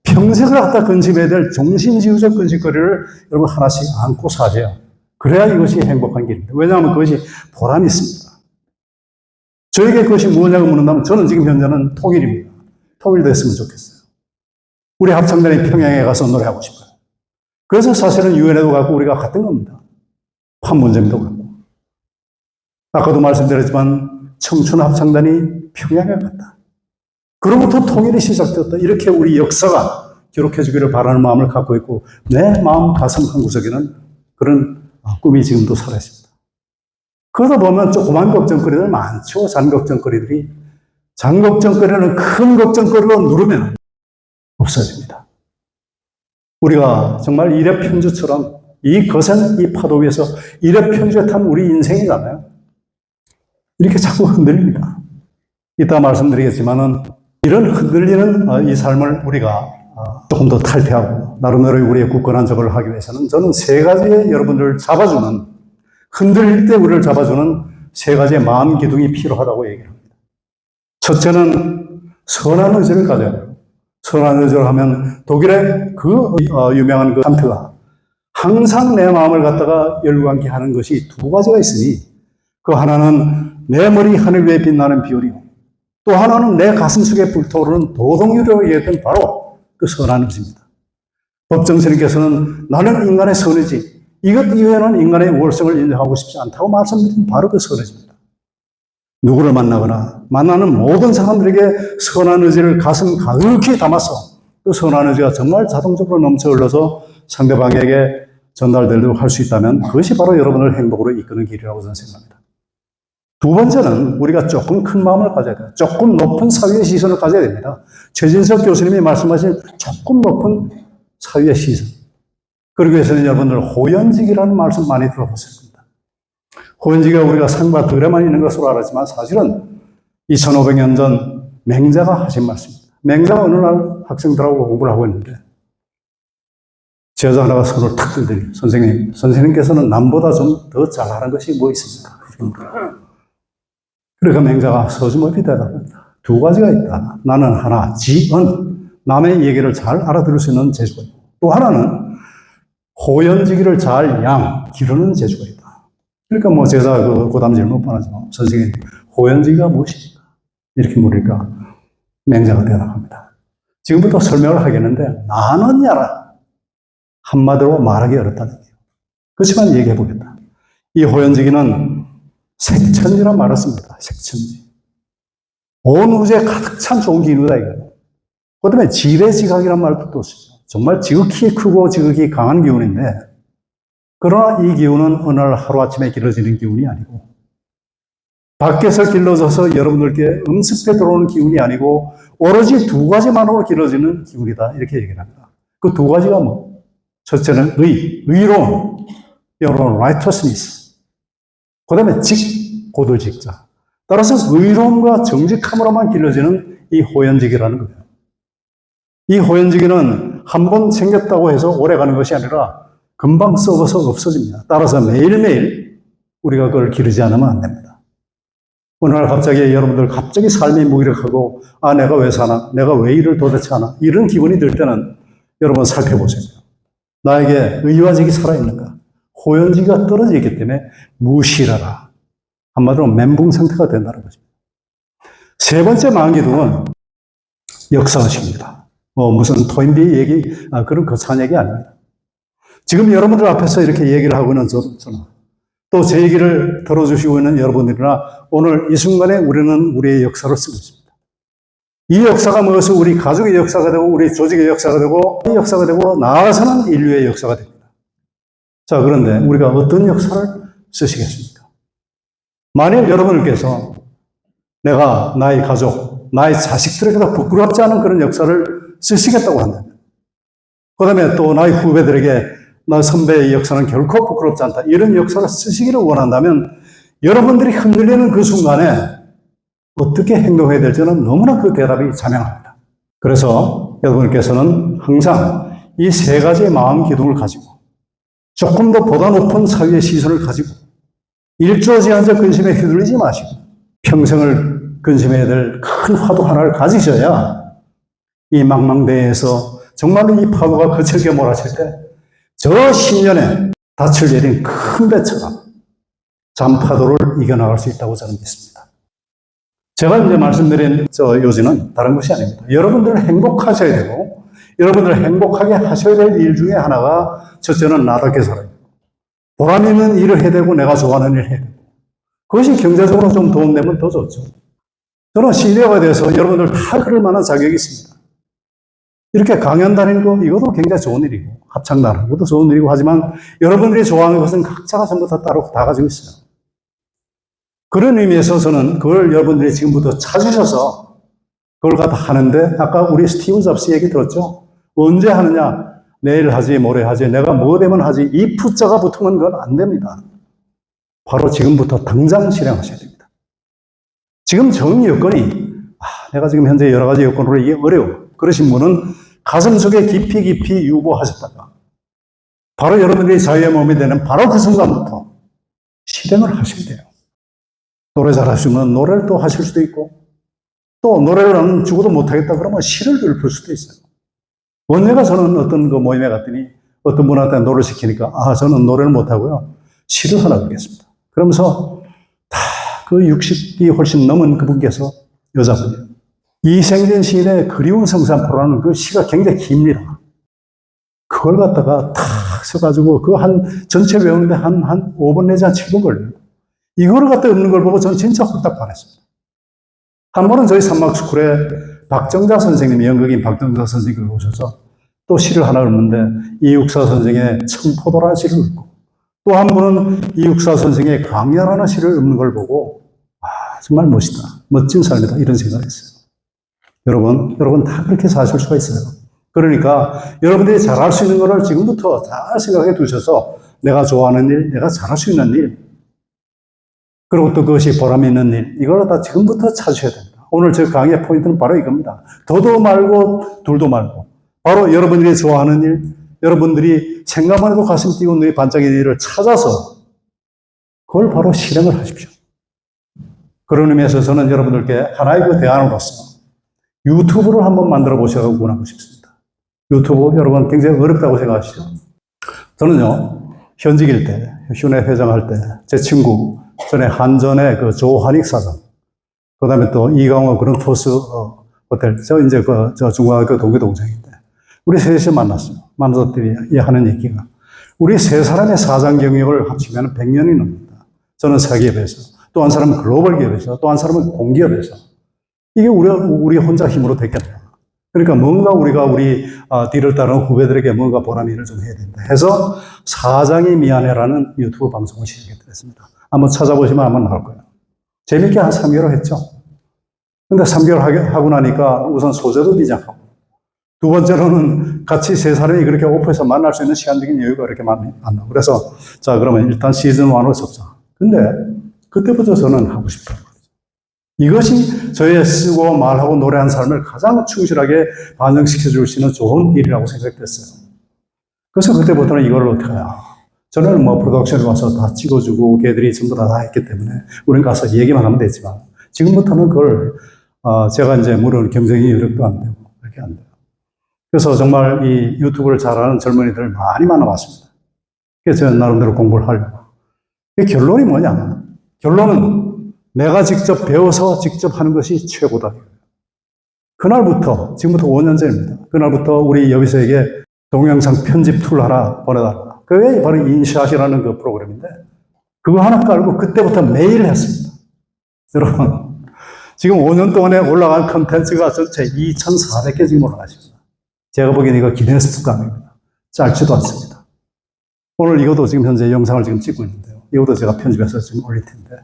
평생을 갖다 근심해야 될 종신지우적 근심거리를 여러분 하나씩 안고 사세요. 그래야 이것이 행복한 길입니다. 왜냐하면 그것이 보람이 있습니다. 저에게 그것이 무엇냐고 묻는다면 저는 지금 현재는 통일입니다. 통일됐으면 좋겠어요. 우리 합창단이 평양에 가서 노래하고 싶어요. 그래서 사실은 유엔에도 갖고 우리가 같은 겁니다. 판문점도 갖고. 아까도 말씀드렸지만 청춘 합창단이 평양에 갔다. 그로부터 통일이 시작되었다. 이렇게 우리 역사가 기록해 주기를 바라는 마음을 갖고 있고 내 마음 가슴 한구석에는 그런 꿈이 지금도 살아있습니다. 그러다 보면 조그만 걱정거리들 많죠. 잔걱정거리들이. 잔걱정거리는 큰 걱정거리로 누르면 없어집니다. 우리가 정말 일회편주처럼 이 거센 이 파도 위에서 일회편주에 탄 우리 인생이잖아요. 이렇게 자꾸 흔들립니다. 이따 말씀드리겠지만은 이런 흔들리는 이 삶을 우리가 조금 더 탈피하고 나름대로 우리의 굳건한 적을 하기 위해서는 저는 세 가지의 여러분들을 잡아주는 흔들릴 때 우리를 잡아주는 세 가지의 마음 기둥이 필요하다고 얘기를 합니다. 첫째는 선한 의지를 가져야 돼요. 선한 의지를 하면 독일의 그 유명한 그 칸트가 항상 내 마음을 갖다가 열광케 하는 것이 두 가지가 있으니 그 하나는 내 머리 하늘 위에 빛나는 별이요. 또 하나는 내 가슴 속에 불타오르는 도덕유라고 얘기했던 바로 그 선한 의지입니다. 법정스님께서는 나는 인간의 선의지 이것 이외에는 인간의 월성을 인정하고 싶지 않다고 말씀드린 바로 그 선의지입니다. 누구를 만나거나 만나는 모든 사람들에게 선한 의지를 가슴 가득히 담아서 그 선한 의지가 정말 자동적으로 넘쳐 흘러서 상대방에게 전달되도록 할 수 있다면 그것이 바로 여러분을 행복으로 이끄는 길이라고 저는 생각합니다. 두 번째는 우리가 조금 큰 마음을 가져야 돼요. 조금 높은 사회의 시선을 가져야 됩니다. 최진석 교수님이 말씀하신 조금 높은 사회의 시선. 그러기 위해서는 여러분들 호연직이라는 말씀 많이 들어보실 겁니다. 호연직이 우리가 상과 덜에만 있는 것으로 알았지만 사실은 2500년 전 맹자가 하신 말씀입니다. 맹자가 어느 날 학생들하고 공부를 하고 있는데 제자 하나가 손을 탁 들더니 선생님께서는 남보다 좀 더 잘하는 것이 뭐 있습니까? 그러니까 맹자가 서슴없이 대답합니다. 두 가지가 있다. 나는 하나, 지언, 남의 얘기를 잘 알아들을 수 있는 재주가 있고, 또 하나는 호연지기를 잘 기르는 재주가 있다. 그러니까 뭐 제가 고담 질문 뻔하지만 선생님, 호연지기가 무엇입니까? 이렇게 물으니까 맹자가 대답합니다. 지금부터 설명을 하겠는데 나는야라 한마디로 말하기 어렵다는 얘기예요. 그렇지만 얘기해 보겠다. 이 호연지기는 색천지란 말을 씁니다. 색천지. 온 우주에 가득 찬 좋은 기운이다 이거예요. 그 다음에 지레지각이란 말도 또 쓰죠. 정말 지극히 크고 지극히 강한 기운인데, 그러나 이 기운은 어느 날 하루아침에 길어지는 기운이 아니고, 밖에서 길러져서 여러분들께 음습해 들어오는 기운이 아니고, 오로지 두 가지만으로 길어지는 기운이다. 이렇게 얘기를 합니다. 그 두 가지가 뭐? 첫째는 의로움, 여러분, righteousness. 그 다음에 고도직자. 따라서 의로움과 정직함으로만 길러지는 이 호연직이라는 거예요. 이 호연직이는 한 번 생겼다고 해서 오래 가는 것이 아니라 금방 썩어서 없어집니다. 따라서 매일매일 우리가 그걸 기르지 않으면 안 됩니다. 어느 날 갑자기 삶이 무기력하고, 내가 왜 사나? 내가 왜 일을 도대체 하나? 이런 기분이 들 때는 여러분 살펴보세요. 나에게 의화직이 살아있는가? 호연지기가 떨어져 있기 때문에 무시하라. 한마디로 멘붕 상태가 된다는 것입니다. 세 번째 망기둥은 역사의식입니다. 무슨 토인비 얘기, 그런 거창한 얘기 아닙니다. 지금 여러분들 앞에서 이렇게 얘기를 하고 있는 저는, 또 제 얘기를 들어주시고 있는 여러분들이나 오늘 이 순간에 우리는 우리의 역사를 쓰고 있습니다. 이 역사가 무엇을 우리 가족의 역사가 되고, 우리 조직의 역사가 되고, 이 역사가 되고, 나아가서는 인류의 역사가 됩니다. 자, 그런데 우리가 어떤 역사를 쓰시겠습니까? 만일 여러분들께서 내가 나의 가족, 나의 자식들에게도 부끄럽지 않은 그런 역사를 쓰시겠다고 한다면, 그 다음에 또 나의 후배들에게 나 선배의 역사는 결코 부끄럽지 않다, 이런 역사를 쓰시기를 원한다면 여러분들이 흔들리는 그 순간에 어떻게 행동해야 될지는 너무나 그 대답이 자명합니다. 그래서 여러분께서는 항상 이 세 가지의 마음 기둥을 가지고 조금 더 보다 높은 사회의 시선을 가지고 일조지한적 근심에 휘둘리지 마시고 평생을 근심해야 될 큰 화두 하나를 가지셔야 이 망망대해에서 정말로 이 파도가 거칠게 몰아칠 때 저 10년에 닻을 내린 큰 배처럼 잔파도를 이겨나갈 수 있다고 저는 믿습니다. 제가 이제 말씀드린 저 요지는 다른 것이 아닙니다. 여러분들 행복하셔야 되고, 여러분들 행복하게 하셔야 될 일 중에 하나가 첫째는 나답게 살아야 되고, 보람 있는 일을 해야 되고, 내가 좋아하는 일을 해야 되고, 그것이 경제적으로 좀 도움되면 더 좋죠. 저는 시니어가 돼서 여러분들 다 그럴 만한 자격이 있습니다. 이렇게 강연 다니는 거, 이것도 굉장히 좋은 일이고, 합창 다니는 것도 좋은 일이고, 하지만 여러분들이 좋아하는 것은 각자가 전부 다 따로 다 가지고 있어요. 그런 의미에서 저는 그걸 여러분들이 지금부터 찾으셔서 그걸 갖다 하는데, 아까 우리 스티브 잡스 얘기 들었죠? 언제 하느냐? 내일 하지, 모레 하지, 내가 뭐 되면 하지, 이 푸자가 붙으면 그건 안 됩니다. 바로 지금부터 당장 실행하셔야 됩니다. 지금 정 여건이, 내가 지금 현재 여러 가지 여건으로 이게 어려워. 그러신 분은 가슴속에 깊이 유보하셨다가 바로 여러분들이 자유의 몸이 되는 바로 그 순간부터 실행을 하셔야 돼요. 노래 잘하시면 노래를 또 하실 수도 있고, 또 노래를 죽어도 못하겠다 그러면 시를 읊을 수도 있어요. 원래가 저는 어떤 그 모임에 갔더니 어떤 분한테 노래를 시키니까, 저는 노래를 못하고요, 시를 하나 그러겠습니다. 그러면서 다 그 60이 훨씬 넘은 그분께서, 여자분이에요. 이생진 시인의 그리운 성산포라는 그 시가 굉장히 깁니다. 그걸 갖다가 탁 써가지고 그 전체 외우는데 한 5분 내지 한 7분 걸려요. 이거를 갖다 읽는 걸 보고 저는 진짜 홀딱 반했습니다. 한 번은 저희 산막스쿨에 박정자 선생님이, 연극인 박정자 선생님이 오셔서 또 시를 하나 읽는데 이육사 선생의 청포도라는 시를 읽고, 또 한 분은 이육사 선생의 강야라는 시를 읽는 걸 보고, 정말 멋있다, 멋진 삶이다, 이런 생각을 했어요. 여러분 다 그렇게 사실 수가 있어요. 그러니까 여러분들이 잘할 수 있는 것을 지금부터 잘 생각해 두셔서 내가 좋아하는 일, 내가 잘할 수 있는 일, 그리고 또 그것이 보람 있는 일, 이걸 다 지금부터 찾으셔야 됩니다. 오늘 저 강의의 포인트는 바로 이겁니다. 더도 말고 둘도 말고, 바로 여러분들이 좋아하는 일, 여러분들이 생각만 해도 가슴 뛰고 눈이 반짝이는 일을 찾아서 그걸 바로 실행을 하십시오. 그런 의미에서 저는 여러분들께 하나의 그 대안으로서 유튜브를 한번 만들어 보시라고 권하고 싶습니다. 유튜브 여러분 굉장히 어렵다고 생각하시죠? 저는요, 현직일 때, 휴내 회장할 때, 제 친구, 전에 한전의 그 조한익 사장, 그 다음에 또 이강호 그런 포스 호텔, 저 중고등학교 동기 동생인데, 우리 셋이 만났어요. 만나서 하는 얘기가, 우리 세 사람의 사장 경력을 합치면 100년이 넘는다. 저는 세기업에서, 또 한 사람은 글로벌 기업에서, 또 한 사람은 공기업에서. 이게 우리 혼자 힘으로 됐겠다. 그러니까 뭔가 우리가 우리 뒤를 따르는 후배들에게 뭔가 보람 일을 좀 해야 된다 해서 사장이 미안해라는 유튜브 방송을 시작했습니다. 한번 찾아보시면 아마 나올 거예요. 재밌게 한 3개월 했죠. 근데 3개월 하고 나니까 우선 소재도 미장하고, 두 번째로는 같이 세 사람이 그렇게 오프에서 만날 수 있는 시간적인 여유가 이렇게 많이 안 나고, 그래서 자, 그러면 일단 시즌1으로 접자. 근데 그때부터 저는 하고 싶어요. 이것이 저의 쓰고 말하고 노래한 삶을 가장 충실하게 반영시켜 줄 수 있는 좋은 일이라고 생각됐어요. 그래서 그때부터는 이걸 어떻게 해야. 저는 뭐 프로덕션에 와서 다 찍어주고 걔들이 전부 다 했기 때문에 우린 가서 얘기만 하면 되지만, 지금부터는 그걸 제가 이제 물론 경쟁이 여력도 안 되고 그렇게 안 돼요. 그래서 정말 이 유튜브를 잘하는 젊은이들을 많이 만나봤습니다. 그래서 저는 나름대로 공부를 하려고. 결론이 뭐냐? 결론은 내가 직접 배워서 직접 하는 것이 최고다. 그날부터, 지금부터 5년 전입니다. 그날부터 우리 여비서에게 동영상 편집 툴 하나 보내달라. 그게 바로 인샷이라는 그 프로그램인데, 그거 하나 깔고 그때부터 매일 했습니다. 여러분, 지금 5년 동안에 올라간 컨텐츠가 전체 2,400개 지금 올라가십니다. 제가 보기엔 이거 기네스 특강입니다. 짧지도 않습니다. 오늘 이것도 지금 현재 영상을 지금 찍고 있는데요. 이것도 제가 편집해서 지금 올릴 텐데,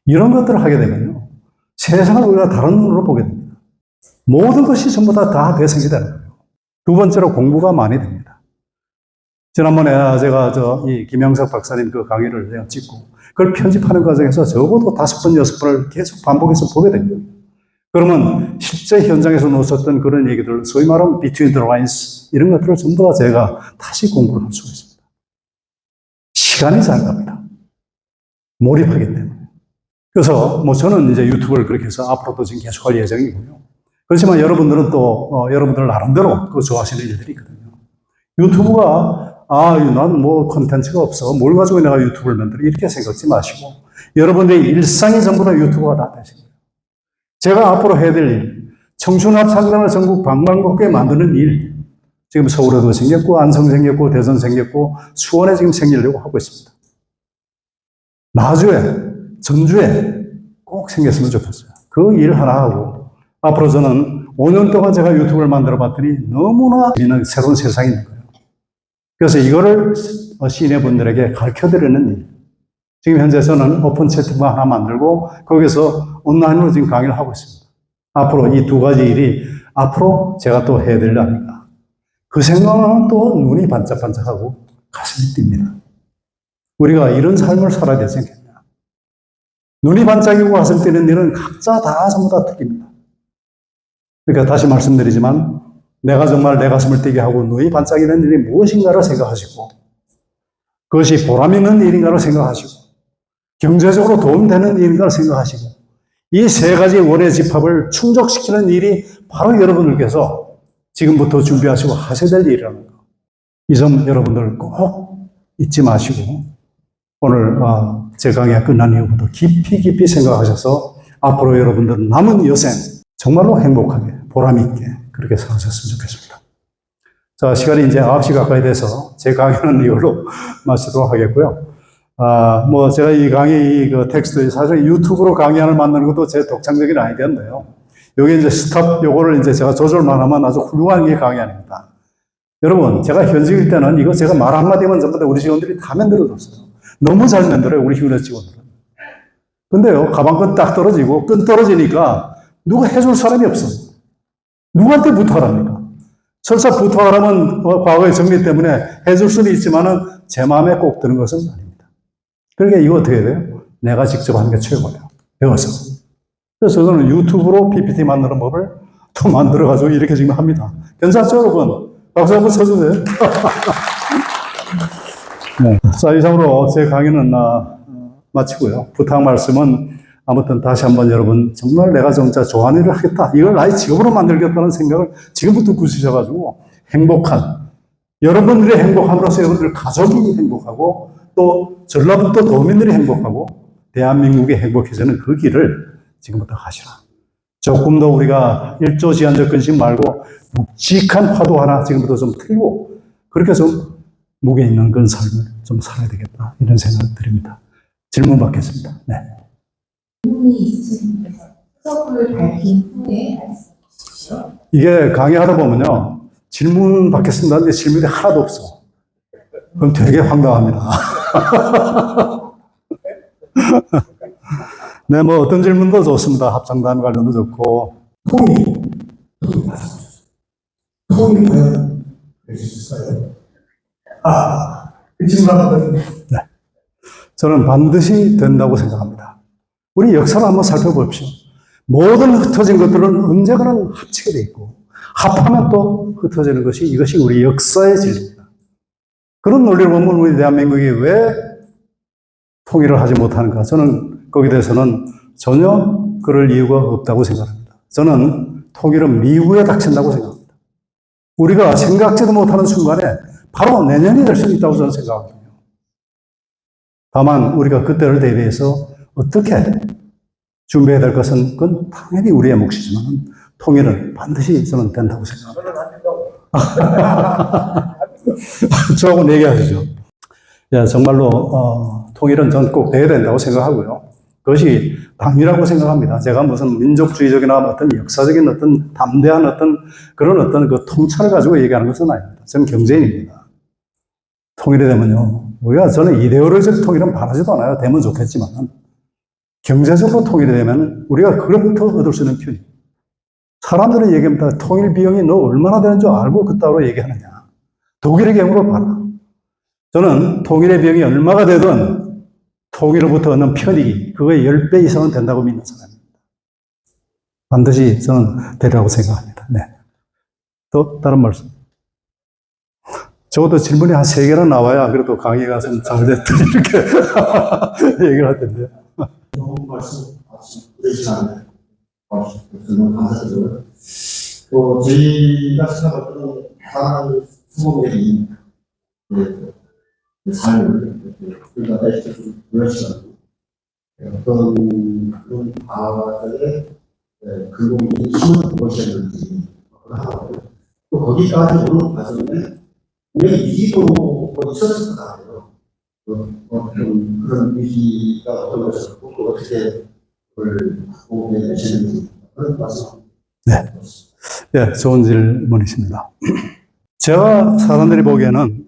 이런 것들을 하게 되면요, 세상을 우리가 다른 눈으로 보게 됩니다. 모든 것이 전부 다 대상이 되는 거예요. 두 번째로 공부가 많이 됩니다. 지난번에 제가 이 김영석 박사님 그 강의를 내가 찍고, 그걸 편집하는 과정에서 적어도 5번, 6번을 계속 반복해서 보게 됩니다. 그러면 실제 현장에서 놓쳤던 그런 얘기들, 소위 말하면 between the lines, 이런 것들을 전부 다 제가 다시 공부를 할 수가 있습니다. 시간이 잘 갑니다. 몰입하기 때문에. 그래서 뭐 저는 이제 유튜브를 그렇게 해서 앞으로도 지금 계속할 예정이고요. 그렇지만 여러분들은 또 여러분들 나름대로 그 좋아하시는 일들이 있거든요. 유튜브가 나는 뭐 콘텐츠가 없어, 뭘 가지고 내가 유튜브를 만들어, 이렇게 생각지 마시고 여러분들의 일상이 전부 다 유튜브가 다 되신 거예요. 제가 앞으로 해야 될 일, 청춘합창단을 전국 방방곡곡에 만드는 일, 지금 서울에도 생겼고 안성 생겼고 대전 생겼고 수원에 지금 생기려고 하고 있습니다. 나주에, 전주에 꼭 생겼으면 좋겠어요. 그 일 하나 하고, 앞으로 저는 5년 동안 제가 유튜브를 만들어 봤더니 너무나 재미있는 새로운 세상이 있는 거예요. 그래서 이거를 시인회분들에게 가르쳐 드리는 일. 지금 현재 저는 오픈 채팅방 하나 만들고 거기서 온라인으로 지금 강의를 하고 있습니다. 앞으로 이 두 가지 일이 앞으로 제가 또 해야 될 일인가. 그 생각은 또 눈이 반짝반짝하고 가슴이 뜁니다. 우리가 이런 삶을 살아야 되지 않겠냐. 눈이 반짝이고 가슴 뛰는 일은 각자 다 전부 다 틀립니다. 그러니까 다시 말씀드리지만, 내가 정말 내 가슴을 뛰게 하고 눈이 반짝이는 일이 무엇인가를 생각하시고, 그것이 보람 있는 일인가를 생각하시고, 경제적으로 도움되는 일인가를 생각하시고, 이 세 가지 원의 집합을 충족시키는 일이 바로 여러분들께서 지금부터 준비하시고 하셔야 될 일이라는 거. 이 점 여러분들 꼭 잊지 마시고, 오늘 제 강의가 끝난 이후부터 깊이 생각하셔서 앞으로 여러분들 남은 여생 정말로 행복하게 보람있게 그렇게 사셨으면 좋겠습니다. 자, 시간이 이제 9시 가까이 돼서 제 강의는 이걸로 마치도록 하겠고요. 뭐 제가 이 강의 그 텍스트, 사실 유튜브로 강의안을 만드는 것도 제 독창적인 아이디어인데요. 여기 이제 스탑 요거를 이제 제가 조절만 하면 아주 훌륭한 게 강의안입니다. 여러분, 제가 현직일 때는 이거 제가 말 한마디면 전부 다 우리 직원들이 다 만들어줬어요. 너무 잘 만들어요, 우리 휴대 직원들은. 근데요, 가방끈 딱 떨어지고, 끈 떨어지니까 누가 해줄 사람이 없어요. 누구한테 부탁하랍니까? 설사 부탁하라면 과거의 정리 때문에 해줄 수는 있지만은 제 마음에 꼭 드는 것은 아닙니다. 그러니까 이거 어떻게 돼요? 내가 직접 하는 게 최고예요. 배워서. 그래서 저는 유튜브로 PPT 만드는 법을 또 만들어가지고 이렇게 지금 합니다. 괜찮죠, 여러분? 박수 한번 쳐주세요. 네. 자, 이상으로 제 강의는 마치고요. 부탁 말씀은 아무튼 다시 한번 여러분, 정말 내가 진짜 좋아하는 일을 하겠다. 이걸 나의 직업으로 만들겠다는 생각을 지금부터 굳으셔가지고 행복한, 여러분들의 행복함으로써 여러분들 가족이 행복하고 또 전라북도 도민들이 행복하고 대한민국이 행복해지는 그 길을 지금부터 가시라. 조금 더 우리가 일조지한적 근심 말고 묵직한 화두 하나 지금부터 좀 틀고 그렇게 좀 무게 있는 그런 삶을 좀 살아야 되겠다. 이런 생각을 드립니다. 질문 받겠습니다. 네. 질문이 있으신께서 수업을 밝힌 후에 말씀해 주십시오. 이게 강의하다 보면요. 질문 받겠습니다. 근데 질문이 하나도 없어. 그럼 되게 황당합니다. 네, 뭐 어떤 질문도 좋습니다. 합창단 관련도 좋고. 통일이 과연 될 수 있을까요? 그 질문 하거든요. 네. 저는 반드시 된다고 생각합니다. 우리 역사를 한번 살펴봅시오. 모든 흩어진 것들은 언제가는 합치게 돼 있고, 합하면 또 흩어지는 것이 이것이 우리 역사의 진리입니다. 그런 논리를 보면 우리 대한민국이 왜 통일을 하지 못하는가? 저는 거기에 대해서는 전혀 그럴 이유가 없다고 생각합니다. 저는 통일은 미국에 닥친다고 생각합니다. 우리가 생각지도 못하는 순간에 바로 내년이 될 수 있다고 저는 생각합니다. 다만 우리가 그때를 대비해서 어떻게 준비해야 될 것은 그건 당연히 우리의 몫이지만 통일은 반드시 저는 된다고 생각합니다. 저하고는 얘기하시죠. 예, 정말로 통일은 전 꼭 돼야 된다고 생각하고요. 그것이 당위라고 생각합니다. 제가 무슨 민족주의적이나 어떤 역사적인 어떤 담대한 어떤 그런 어떤 그 통찰을 가지고 얘기하는 것은 아닙니다. 저는 경제인입니다. 통일이 되면요. 우리가 저는 이데올로기적 통일은 바라지도 않아요. 되면 좋겠지만 경제적으로 통일이 되면 우리가 그로부터 얻을 수 있는 편이. 사람들은 얘기합니다. 통일 비용이 너 얼마나 되는 줄 알고 그따위로 얘기하느냐. 독일의 경우로 봐라. 저는 통일의 비용이 얼마가 되든 통일로부터 얻는 편익이 그거의 10배 이상은 된다고 믿는 사람입니다. 반드시 저는 되리라고 생각합니다. 네. 또 다른 말씀. 적어도 질문이 한 3개나 나와야 그래도 강의가 좀 잘 됐다 이렇게 얘기를 할 텐데. 좋은 말씀 주시면 질문 감사드려요. 저희가 생각했던 다양한 수업들이 삶을 우리가 보여주시고 어떤 그런 과정에 근본이 힘을 무엇이었는지 하고 또 거기까지 오는 과정에 분명히 위기도 있었을 것 같아요. 그런 위기가 어떤 것이었고 또 어떻게 그걸 보게 되시는지 그런 말씀. 네. 네, 좋은 질문이십니다. 제가 사람들이 보기에는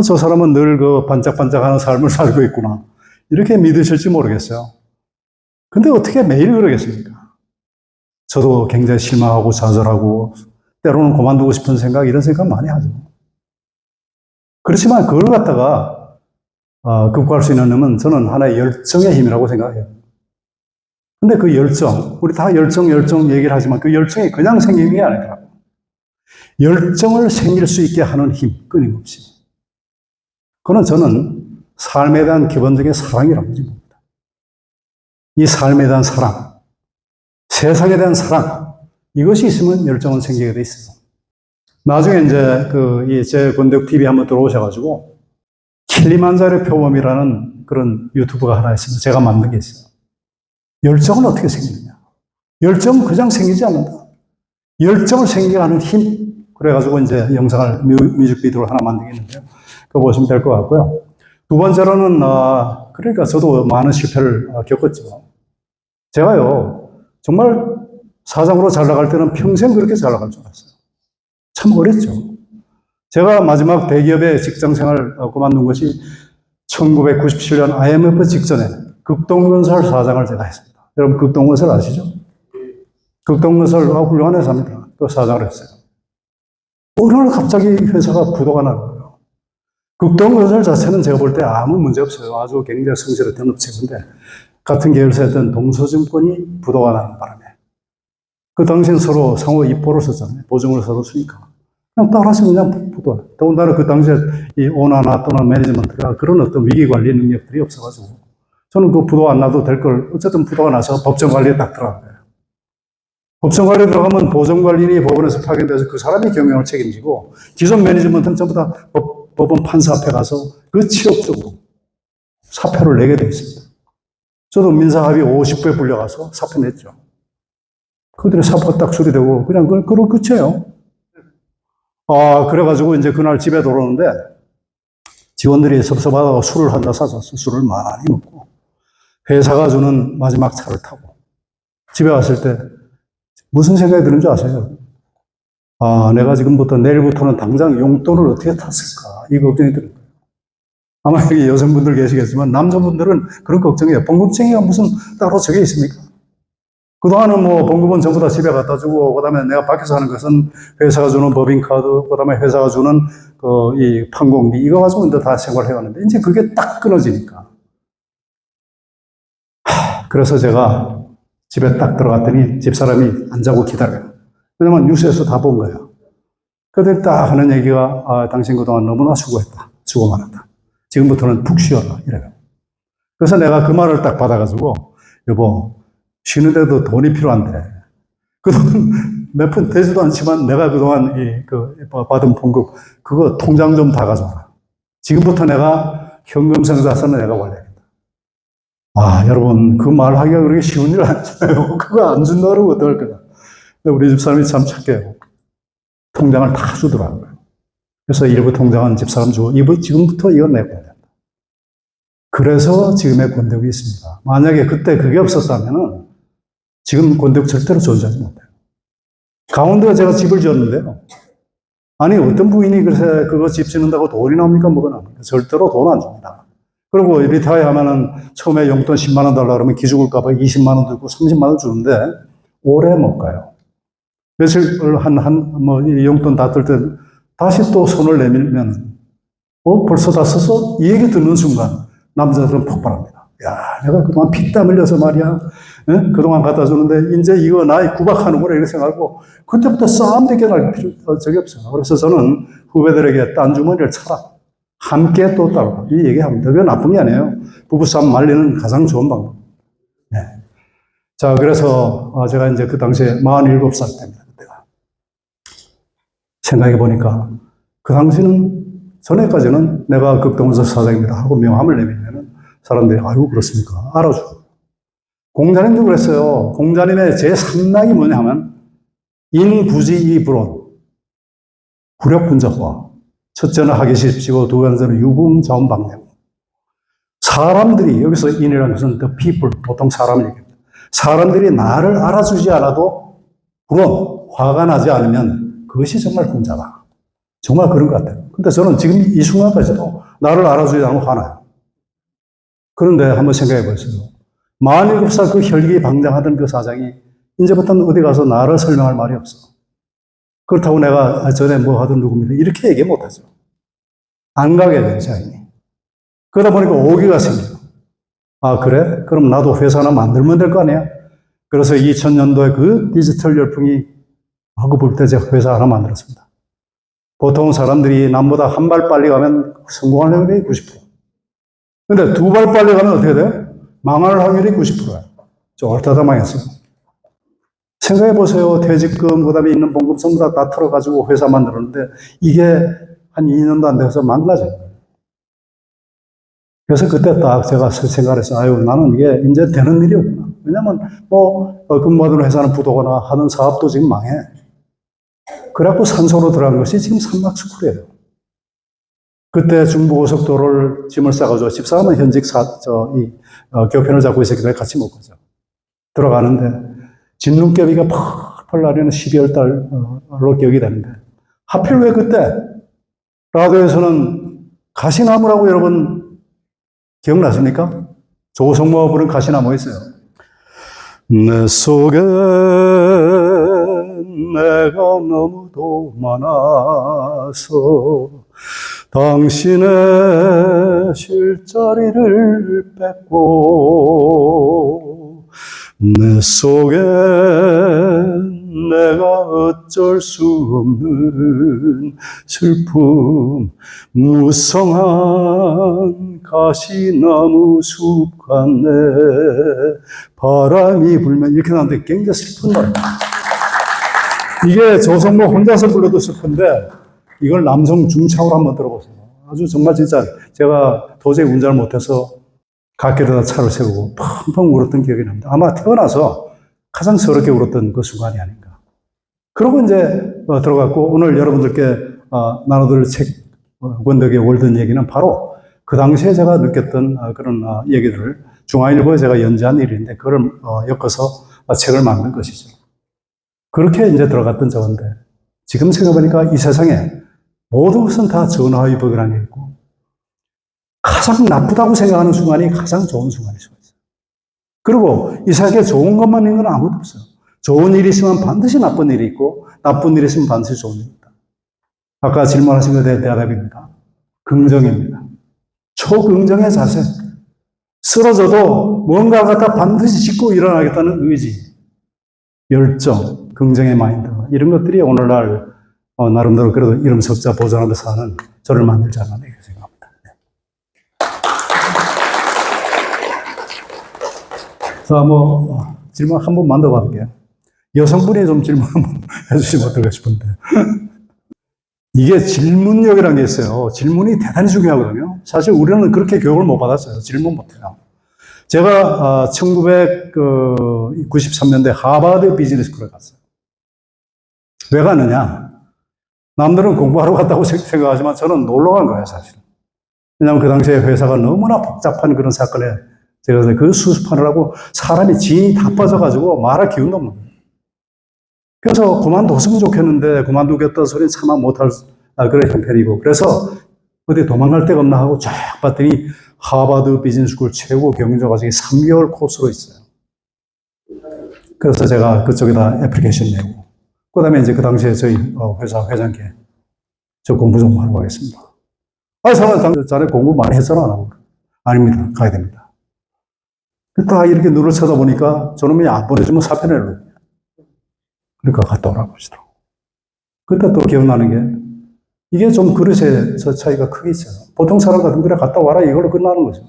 저 사람은 늘 그 반짝반짝하는 삶을 살고 있구나. 이렇게 믿으실지 모르겠어요. 근데 어떻게 매일 그러겠습니까? 저도 굉장히 실망하고 좌절하고 때로는 그만두고 싶은 생각, 이런 생각 많이 하죠. 그렇지만 그걸 갖다가 극복할 수 있는 힘은 저는 하나의 열정의 힘이라고 생각해요. 근데 그 열정, 우리 다 열정 얘기를 하지만 그 열정이 그냥 생기는 게 아니더라고요. 열정을 생길 수 있게 하는 힘, 끊임없이. 그건 저는 삶에 대한 기본적인 사랑이라고 봅니다. 이 삶에 대한 사랑, 세상에 대한 사랑, 이것이 있으면 열정은 생기게 돼 있어요. 나중에 이제 제 권덕 TV 한번 들어오셔가지고 킬리만자로 표범이라는 그런 유튜브가 하나 있습니다. 제가 만든 게 있어요. 열정은 어떻게 생기느냐? 열정은 그냥 생기지 않는다. 열정을 생기게 하는 힘. 그래가지고 이제 영상을 뮤직비디오를 하나 만들겠는데요. 그거 보시면 될 것 같고요. 두 번째로는, 그러니까 저도 많은 실패를 겪었죠. 제가요, 정말 사장으로 잘 나갈 때는 평생 그렇게 잘 나갈 줄 알았어요. 참 어렸죠. 제가 마지막 대기업의 직장 생활 그만둔 것이 1997년 IMF 직전에 극동건설 사장을 제가 했습니다. 여러분, 극동건설 아시죠? 극동건설 훌륭한 회사입니다. 그 사장을 했어요. 어느 날 갑자기 회사가 부도가 나는 거예요. 극동건설 자체는 제가 볼 때 아무 문제 없어요. 아주 굉장히 성실했던 업체인데 같은 계열사였던 동서증권이 부도가 나는 바람에 그 당시엔 서로 상호 입보를 썼잖아요. 보증을 서로 쓰니까. 그냥 따라서 그냥 부도해. 더군다나 그 당시에 이 오나나 또는 매니지먼트가 그런 어떤 위기 관리 능력들이 없어가지고 저는 그 부도 안 나도 될 걸 어쨌든 부도가 나서 법정 관리에 딱 들어간 거예요. 법정 관리에 들어가면 보정 관리인이 법원에서 파견돼서 그 사람이 경영을 책임지고 기존 매니지먼트는 전부 다 법원 판사 앞에 가서 그 치욕적으로 사표를 내게 돼 있습니다. 저도 민사합의 50배 불려가서 사표 냈죠. 그들의 사표가 딱 수리되고 그냥 그걸 끝이에요. 그래가지고 이제 그날 집에 돌아오는데 직원들이 섭섭하다고 술을 한잔 사줬어. 술을 많이 먹고 회사가 주는 마지막 차를 타고 집에 왔을 때 무슨 생각이 드는 줄 아세요? 내가 지금부터 내일부터는 당장 용돈을 어떻게 탔을까? 이 걱정이 들어요. 아마 여기 여성분들 계시겠지만 남자분들은 그런 걱정이에요. 봉급쟁이가 무슨 따로 저게 있습니까? 그동안은 뭐 봉급은 전부 다 집에 갖다 주고 그다음에 내가 밖에서 하는 것은 회사가 주는 법인카드 그다음에 회사가 주는 이 판공비 이거 가지고 이제 다 생활해 왔는데 이제 그게 딱 끊어지니까 그래서 제가 집에 딱 들어갔더니 집사람이 안 자고 기다려요. 왜냐면 뉴스에서 다 본 거예요. 그들 딱 하는 얘기가 당신 그동안 너무나 수고했다. 수고 많았다. 지금부터는 푹 쉬어라. 이래요. 그래서 내가 그 말을 딱 받아가지고 여보 쉬는데도 돈이 필요한데 그동안 몇 푼 되지도 않지만 내가 그동안 받은 봉급 그거 통장 좀 다 가져와라. 지금부터 내가 현금 생사서는 내가 원래야겠다. 여러분 그 말 하기가 그렇게 쉬운 일 아니잖아요. 그거 안 준다 그러면 어떡할 거야. 근데 우리 집사람이 참 착해요. 통장을 다 주더라고요. 그래서 일부 통장은 집사람 주고 지금부터 이건 내고 된다. 그래서 지금의 권력이 있습니다. 만약에 그때 그게 없었다면은 지금 권력 절대로 존재하지 못해요. 강원도에 제가 집을 지었는데요. 아니 어떤 부인이 그래서 그거 집 짓는다고 돈이 나옵니까? 뭐가 나옵니까? 절대로 돈 안 줍니다. 그리고 리타이어 하면은 처음에 용돈 10만 원 달라 그러면 기죽을까 봐 20만 원 들고 30만 원 주는데 오래 못 가요. 며칠 용돈 다 뜰 때 다시 또 손을 내밀면 벌써 다 써서 이 얘기 듣는 순간 남자들은 폭발합니다. 야, 내가 그동안 피땀 흘려서 말이야. 그동안 갖다 주는데 이제 이거 나이 구박하는구나 이렇게 생각하고 그때부터 싸움밖에 날 적이 없어요. 그래서 저는 후배들에게 딴 주머니를 차라. 함께 또 따르라. 이 얘기합니다. 그게 나쁜 게 아니에요. 부부싸움 말리는 가장 좋은 방법. 네. 자, 그래서 제가 이제 그 당시에 47살 때입니다. 그때가. 생각해 보니까 그 당시는 전에까지는 내가 극동원서 사장입니다 하고 명함을 내밀면 사람들이 아이고 그렇습니까? 알아주고. 공자님도 그랬어요. 공자님의 제3낙이 뭐냐 하면 인구지이불온 구력분적화 첫째는 하기십시고 두 번째는 유금자원방내고 사람들이 여기서 인이라는 것은 the people 보통 사람을 얘기합니다. 사람들이 나를 알아주지 않아도 불온 화가 나지 않으면 그것이 정말 군자다. 정말 그런 것 같아요. 근데 저는 지금 이 순간까지도 나를 알아주지 않으면 화나요. 그런데 한번 생각해 보세요. 47살 그 혈기 방장하던 그 사장이 이제부터는 어디 가서 나를 설명할 말이 없어. 그렇다고 내가 전에 뭐 하던 누굽니다. 이렇게 얘기 못 하죠. 안 가게 돼요, 자인이. 그러다 보니까 오기가 생겨요. 그래? 그럼 나도 회사 하나 만들면 될 거 아니야? 그래서 2000년도에 그 디지털 열풍이 하고 볼 때 제가 회사 하나 만들었습니다. 보통 사람들이 남보다 한 발 빨리 가면 성공할 확률이 90%. 근데 두 발 빨리 가면 어떻게 돼요? 망할 확률이 90%예요. 쫄따다 망했어요. 생각해 보세요. 퇴직금, 그 다음에 있는 봉급 전부 다 털어가지고 회사 만들었는데 이게 한 2년도 안 돼서 망가져요. 그래서 그때 딱 제가 생각해서 나는 이게 이제 되는 일이 없구나. 왜냐면 근무하던 회사는 부도거나 하는 사업도 지금 망해. 그래갖고 산소로 들어간 것이 지금 산막스쿨이에요. 그때 중부고속도로를 짐을 싸가지고 집사람은 현직 교편을 잡고 있었기 때문에 같이 못 가죠. 들어가는데 진눈깨비가 펄펄 나르는 12월 달로 기억이 되는데 하필 왜 그때 라디오에서는 가시나무라고 여러분 기억나십니까? 조성모가 부른 가시나무 있어요. 내 속에 내가 너무도 많아서 당신의 실자리를 뺏고 내 속에 내가 어쩔 수 없는 슬픔 무성한 가시나무 숲 같네 바람이 불면 이렇게 나오는데 굉장히 슬픈 노래입니다. 이게 조성모 혼자서 불러도 슬픈데 이걸 남성 중창으로 한번 들어보세요. 아주 정말 진짜 제가 도저히 운전을 못해서 갓길에다 차를 세우고 펑펑 울었던 기억이 납니다. 아마 태어나서 가장 서럽게 울었던 그 순간이 아닌가. 그러고 이제 들어갔고 오늘 여러분들께 나눠드릴 책 권덕의 월든 얘기는 바로 그 당시에 제가 느꼈던 그런 얘기들을 중앙일보에 제가 연재한 일인데 그걸 엮어서 책을 만든 것이죠. 그렇게 이제 들어갔던 저건데 지금 생각해보니까 이 세상에 모든 것은 다 전화위복이라는 게 있고 가장 나쁘다고 생각하는 순간이 가장 좋은 순간일 수가 있어요. 그리고 이 세상에 좋은 것만 있는 건 아무도 없어요. 좋은 일이 있으면 반드시 나쁜 일이 있고 나쁜 일이 있으면 반드시 좋은 일이 있다. 아까 질문하신 것에 대답입니다. 긍정입니다. 초긍정의 자세. 쓰러져도 뭔가를 갖다 반드시 짚고 일어나겠다는 의지, 열정, 긍정의 마인드 이런 것들이 오늘날 나름대로 그래도 이름 석자 보존하면서 사는 저를 만들지 않나 이렇게 생각합니다. 자, 질문 한 번만 더 받을게요. 여성분이 좀 질문 한번 해주시면 어떨까 싶은데. 이게 질문력이라는 게 있어요. 질문이 대단히 중요하거든요. 사실 우리는 그렇게 교육을 못 받았어요. 질문 못해요. 제가 1993년대 하버드 비즈니스 스쿨에 갔어요. 왜 갔느냐? 남들은 공부하러 갔다고 생각하지만 저는 놀러 간 거예요, 사실은. 왜냐하면 그 당시에 회사가 너무나 복잡한 그런 사건에 제가 그 수습하느라고 사람이 진이 다 빠져가지고 말할 기운도 없는 거예요. 그래서 그만뒀으면 좋겠는데 그만두겠다는 소리는 차마 못할 그런 형편이고 그래서 어디 도망갈 데가 없나 하고 쫙 봤더니 하버드 비즈니스 스쿨 최고 경영자 과정이 3개월 코스로 있어요. 그래서 제가 그쪽에다 애플리케이션 내고 그 다음에 이제 그 당시에 저희 회사 회장께 저 공부 좀 하러 가겠습니다. 자네 공부 많이 했잖아. 아닙니다. 가야 됩니다. 딱 이렇게 눈을 쳐다보니까 저놈이 안 보내주면 사표 내려고. 그러니까 갔다 오라고 하시더라고. 그때 또 기억나는 게 이게 좀 그릇의 저 차이가 크게 있어요. 보통 사람 같은 그래 갔다 와라 이걸로 끝나는 거죠.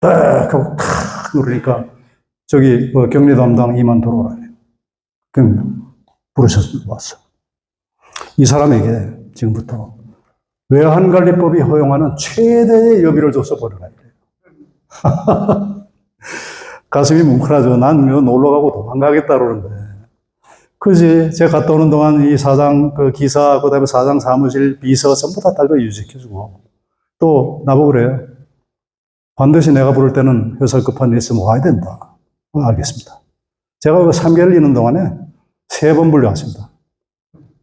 딱 하고 탁 누르니까 저기 격리 담당 이만 들어오라. 그럼 부르셔서 왔어. 이 사람에게 지금부터 외환관리법이 허용하는 최대의 여비를 줘서 버려라. 가슴이 뭉클하죠. 난 놀러 가고 도망가겠다 그러는데. 그지? 제가 갔다 오는 동안 이 사장, 기사, 그 다음에 사장 사무실, 비서 전부 다 그 유직해주고. 또 나보고 그래요. 반드시 내가 부를 때는 회사 급한 일 있으면 와야 된다. 알겠습니다. 제가 그 3개월 있는 동안에 3번 불려왔습니다.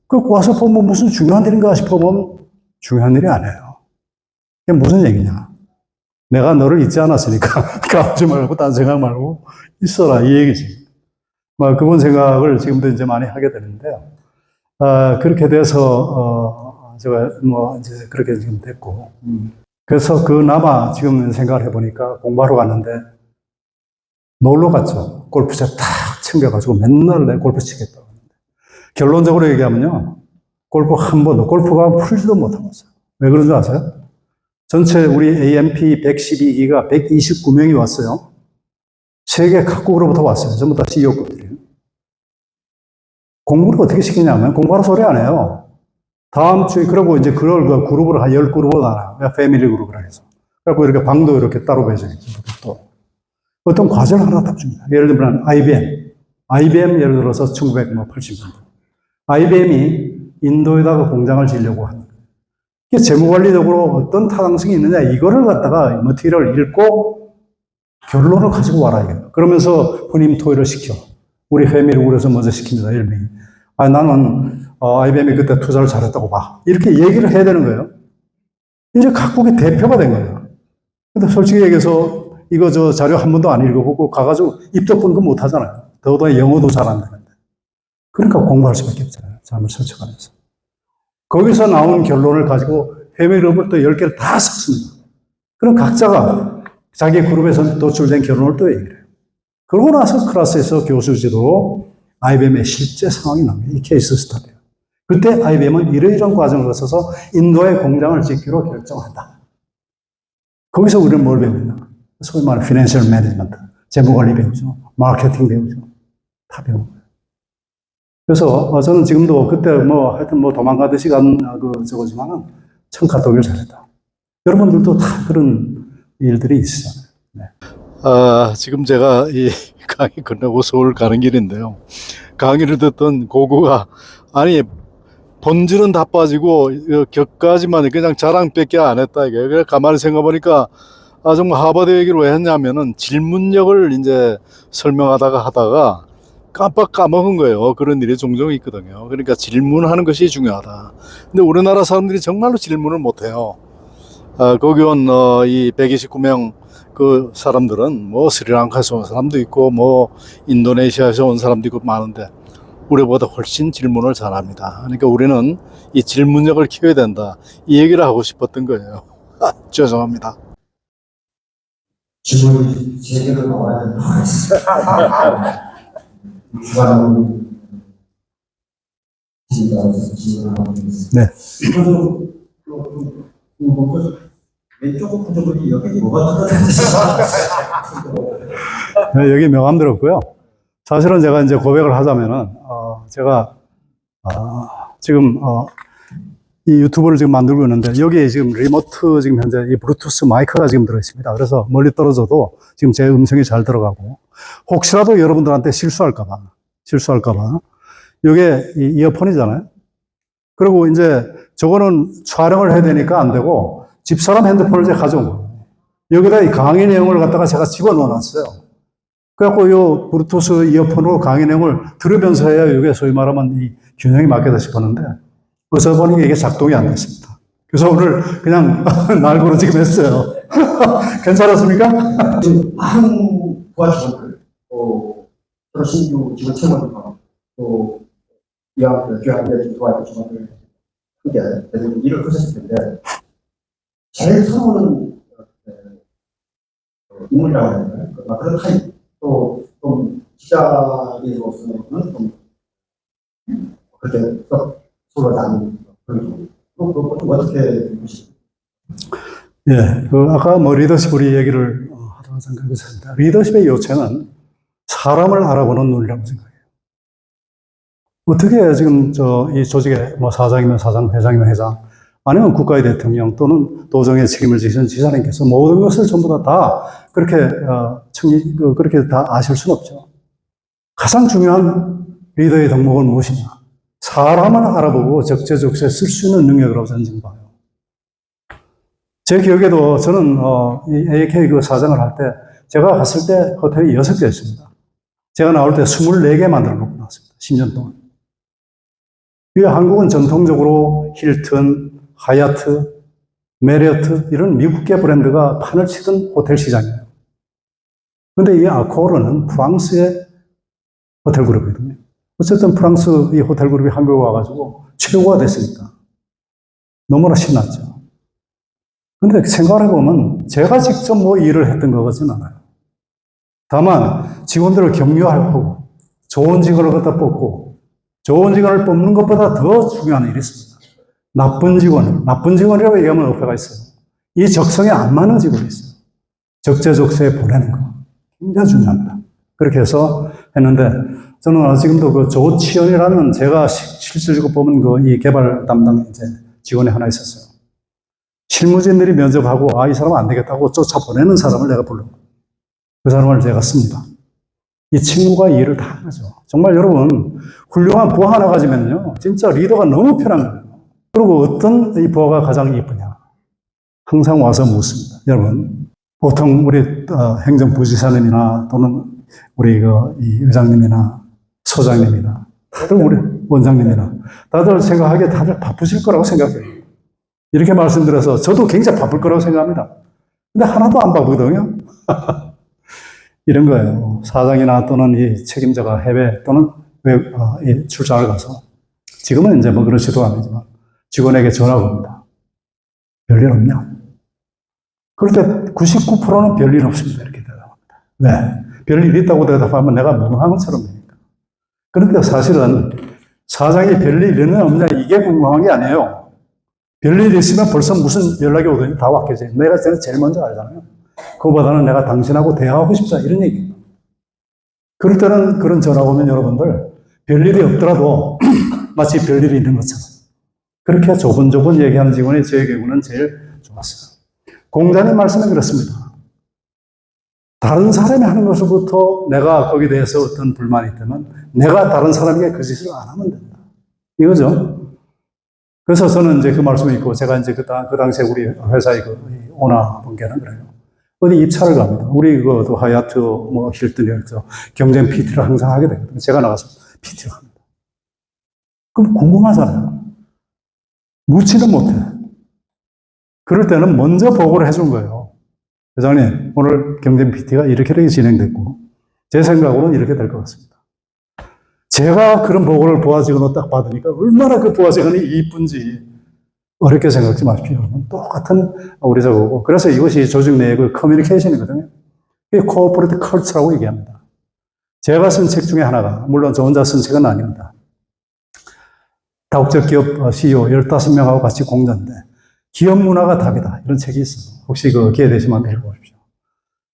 그 와서 보면 무슨 중요한 일인가 싶어보면 중요한 일이 아니에요. 이게 무슨 얘기냐. 내가 너를 잊지 않았으니까 까불지 말고 딴 생각 말고 있어라 이 얘기지. 그분 생각을 지금도 이제 많이 하게 되는데요. 그렇게 돼서 제가 이제 그렇게 지금 됐고 그래서 그나마 지금 생각을 해보니까 공부하러 갔는데 놀러 갔죠. 골프채 탁 챙겨가지고 맨날 내 골프 치겠다고 하는데 결론적으로 얘기하면요. 골프 한 번도 골프가 풀지도 못하고 있어요. 왜 그런 줄 아세요? 전체 우리 AMP 112기가 129명이 왔어요. 세계 각국으로부터 왔어요. 전부 다 CEO급들이에요. 공부를 어떻게 시키냐면 공부하러 소리 안 해요. 다음 주에 그러고 이제 그걸 그룹으로 한 10그룹으로 나눠요. 패밀리 그룹으로 해서. 그리고 이렇게 방도 이렇게 따로 배정이 또 어떤 과제를 하나 딱 줍니다. 예를 들면 IBM 예를 들어서 1980년대. IBM이 인도에다가 공장을 지으려고 하는 거예요. 이게 재무관리적으로 어떤 타당성이 있느냐 이거를 갖다가 머티리얼을 읽고 결론을 가지고 와라 이거예요. 그러면서 혼임 토의를 시켜. 우리 패밀리그룹에서 먼저 시킵니다. 1명이. 나는 IBM이 그때 투자를 잘했다고 봐. 이렇게 얘기를 해야 되는 거예요. 이제 각국의 대표가 된 거예요. 근데 솔직히 얘기해서 이거 저 자료 한 번도 안 읽어보고 가가지고 입덕분도 못 하잖아요. 더더군다나 영어도 잘 안 되는데. 그러니까 공부할 수밖에 없잖아요. 잠을 설득하면서. 거기서 나온 결론을 가지고 패밀리그룹을 또 10개를 다 섞습니다. 그럼 각자가 자기 그룹에서 도출된 결론을 또 얘기를 해요. 그러고 나서 클래스에서 교수 지도로 IBM의 실제 상황이 나옵니다. 이 케이스 스터디예요. 그때 IBM은 이러이러한 과정을 거쳐서 인도에 공장을 짓기로 결정한다. 거기서 우리는 뭘 배우냐? 소위 말하는 피낸셜 매니지먼트, 재무관리 배우죠. 마케팅 배우죠. 다 배우는 거예요. 그래서 저는 지금도 그때 하여튼 도망가듯이 간 저거지만은 참 갔다 오길 잘했다. 여러분들도 다 그런 일들이 있으잖아요. 네. 지금 제가 이 강의 끝나고 서울 가는 길인데요. 강의를 듣던 고구가 아니 본질은 다 빠지고 격까지만 그냥 자랑밖에 안 했다 이게. 그래 가만히 생각해보니까 정말 하버드 얘기를 왜 했냐면은 질문력을 이제 설명하다가 하다가 깜빡 까먹은 거예요. 그런 일이 종종 있거든요. 그러니까 질문하는 것이 중요하다. 근데 우리나라 사람들이 정말로 질문을 못해요. 거기 온 이 129명 그 사람들은 스리랑카에서 온 사람도 있고 인도네시아에서 온 사람도 있고 많은데 우리보다 훨씬 질문을 잘합니다. 그러니까 우리는 이 질문력을 키워야 된다. 이 얘기를 하고 싶었던 거예요. 죄송합니다. 질문이 3개로 나와야 된다고 했습니다. 네. 왼쪽 구조물이 여기 뭐가 들어있는지 네, 여기 명함 들었고요. 사실은 제가 이제 고백을 하자면은, 제가, 지금, 이 유튜브를 지금 만들고 있는데, 여기에 지금 리모트 지금 현재 이 블루투스 마이크가 지금 들어있습니다. 그래서 멀리 떨어져도 지금 제 음성이 잘 들어가고, 혹시라도 여러분들한테 실수할까봐, 이게 이 이어폰이잖아요. 그리고 이제 저거는 촬영을 해야 되니까 안 되고, 집사람 핸드폰을 제가 가져온 거예요. 여기다 이 강의 내용을 갖다가 제가 집어넣어 놨어요. 그래갖고 요 블루투스 이어폰으로 강의 내용을 들으면서 해야 이게 소위 말하면 이 균형이 맞겠다 싶었는데, 어서 보니 이게 작동이 안 됐습니다. 그래서 오늘 그냥 날고로 지금 했어요. 괜찮았습니까? 많은 부하 직원들, 또 신규 직원 체험들과 또 교양대 도와줄 직원들 크게 대부분 일을 하셨을 텐데 제일 선호하는 인물이라고 해야 되나요? 그런 타입, 또 좀 기자로서는 좀 그렇게 서로 나누는 그런 좀 어떻게 보시나요? 예, 아까 리더십 우리 얘기를 하다가 생각했습니다. 리더십의 요체는 사람을 알아보는 논리라고 생각해요. 어떻게 지금 이 조직의 사장이면 사장, 회장이면 회장, 아니면 국가의 대통령 또는 도정의 책임을 지시는 지사님께서 모든 것을 전부 다 그렇게 그렇게 다 아실 수는 없죠. 가장 중요한 리더의 덕목은 무엇이냐? 사람을 알아보고 적재적소에 쓸 수 있는 능력이라고 저는 지금 봐요. 제 기억에도 저는 이 AK 그 사장을 할 때 제가 갔을 때 호텔이 6개였습니다. 제가 나올 때 24개 만들어 놓고 나왔습니다. 10년 동안. 이 한국은 전통적으로 힐튼, 하얏트, 메리어트 이런 미국계 브랜드가 판을 치던 호텔 시장이에요. 근데 이 아코르는 프랑스의 호텔 그룹이거든요. 어쨌든 프랑스 이 호텔 그룹이 한국에 와가지고 최고가 됐으니까 너무나 신났죠. 근데 생각해보면 제가 직접 일을 했던 것 같진 않아요. 다만 직원들을 격려하고 좋은 직원을 갖다 뽑고 좋은 직원을 뽑는 것보다 더 중요한 일이 있습니다. 나쁜 직원이라고 얘기하면 어폐가 있어요. 이 적성에 안 맞는 직원이 있어요. 적재적소에 보내는 거. 굉장히 중요합니다. 그렇게 해서 했는데, 저는 지금도 그 조치현이라는 제가 실질적으로 뽑은 이 개발 담당 직원이 하나 있었어요. 실무진들이 면접하고, 이 사람은 안 되겠다고 쫓아보내는 사람을 내가 불러. 그 사람을 제가 씁니다. 이 친구가 이 일을 다 하죠. 정말 여러분, 훌륭한 부하 하나 가지면요. 진짜 리더가 너무 편한 거예요. 그리고 어떤 이 부하가 가장 이쁘냐? 항상 와서 묻습니다. 여러분, 보통 우리 행정부지사님이나 또는 우리 이 의장님이나 소장님이나 다들 우리 원장님이나 다들 생각하기에 다들 바쁘실 거라고 생각해요. 이렇게 말씀드려서 저도 굉장히 바쁠 거라고 생각합니다. 근데 하나도 안 바쁘거든요. 이런 거예요. 사장이나 또는 이 책임자가 해외 또는 이 출장을 가서 지금은 이제 그런 시도가 아니지만 직원에게 전화가 옵니다. 별일 없냐? 그럴 때 99%는 별일 없습니다. 이렇게 대답합니다. 왜? 별일 있다고 대답하면 내가 멍한 것처럼 되니까. 그런데 사실은 사장이 별일 있는 없냐 이게 궁금한 게 아니에요. 별일 있으면 벌써 무슨 연락이 오더니 다 왔겠지. 내가 제일 먼저 알잖아요. 그거보다는 내가 당신하고 대화하고 싶다 이런 얘기예요. 그럴 때는 그런 전화가 오면 여러분들 별일이 없더라도 마치 별일이 있는 것처럼 그렇게 조곤조곤 얘기하는 직원이 저의 경우는 제일 좋았어요. 공자님 말씀은 그렇습니다. 다른 사람이 하는 것으로부터 내가 거기에 대해서 어떤 불만이 있다면 내가 다른 사람에게 그 짓을 안 하면 된다. 이거죠. 그래서 저는 이제 그 말씀이 있고 제가 이제 그 당시에 우리 회사의 그 오너분께는 그래요. 어디 입사를 갑니다. 우리 그 하얏트 뭐 힐튼에서 경쟁 PT를 항상 하게 되거든요. 제가 나가서 PT를 합니다. 그럼 궁금하잖아요. 묻지는 못해. 그럴 때는 먼저 보고를 해준 거예요. 회장님, 오늘 경쟁 PT가 이렇게 진행됐고, 제 생각으로는 이렇게 될 것 같습니다. 제가 그런 보고를 부하직원으로 딱 받으니까 얼마나 그 부하직원이 이쁜지 어렵게 생각지 마십시오. 여러분. 똑같은 우리 저거고. 그래서 이것이 조직 내의 그 커뮤니케이션이거든요. 이게 코어포레이트 컬처라고 얘기합니다. 제가 쓴 책 중에 하나가, 물론 저 혼자 쓴 책은 아닙니다. 다국적 기업 CEO 15명하고 같이 공자인데, 기업 문화가 답이다. 이런 책이 있어요. 혹시 그 기회 되시면 읽어보십시오.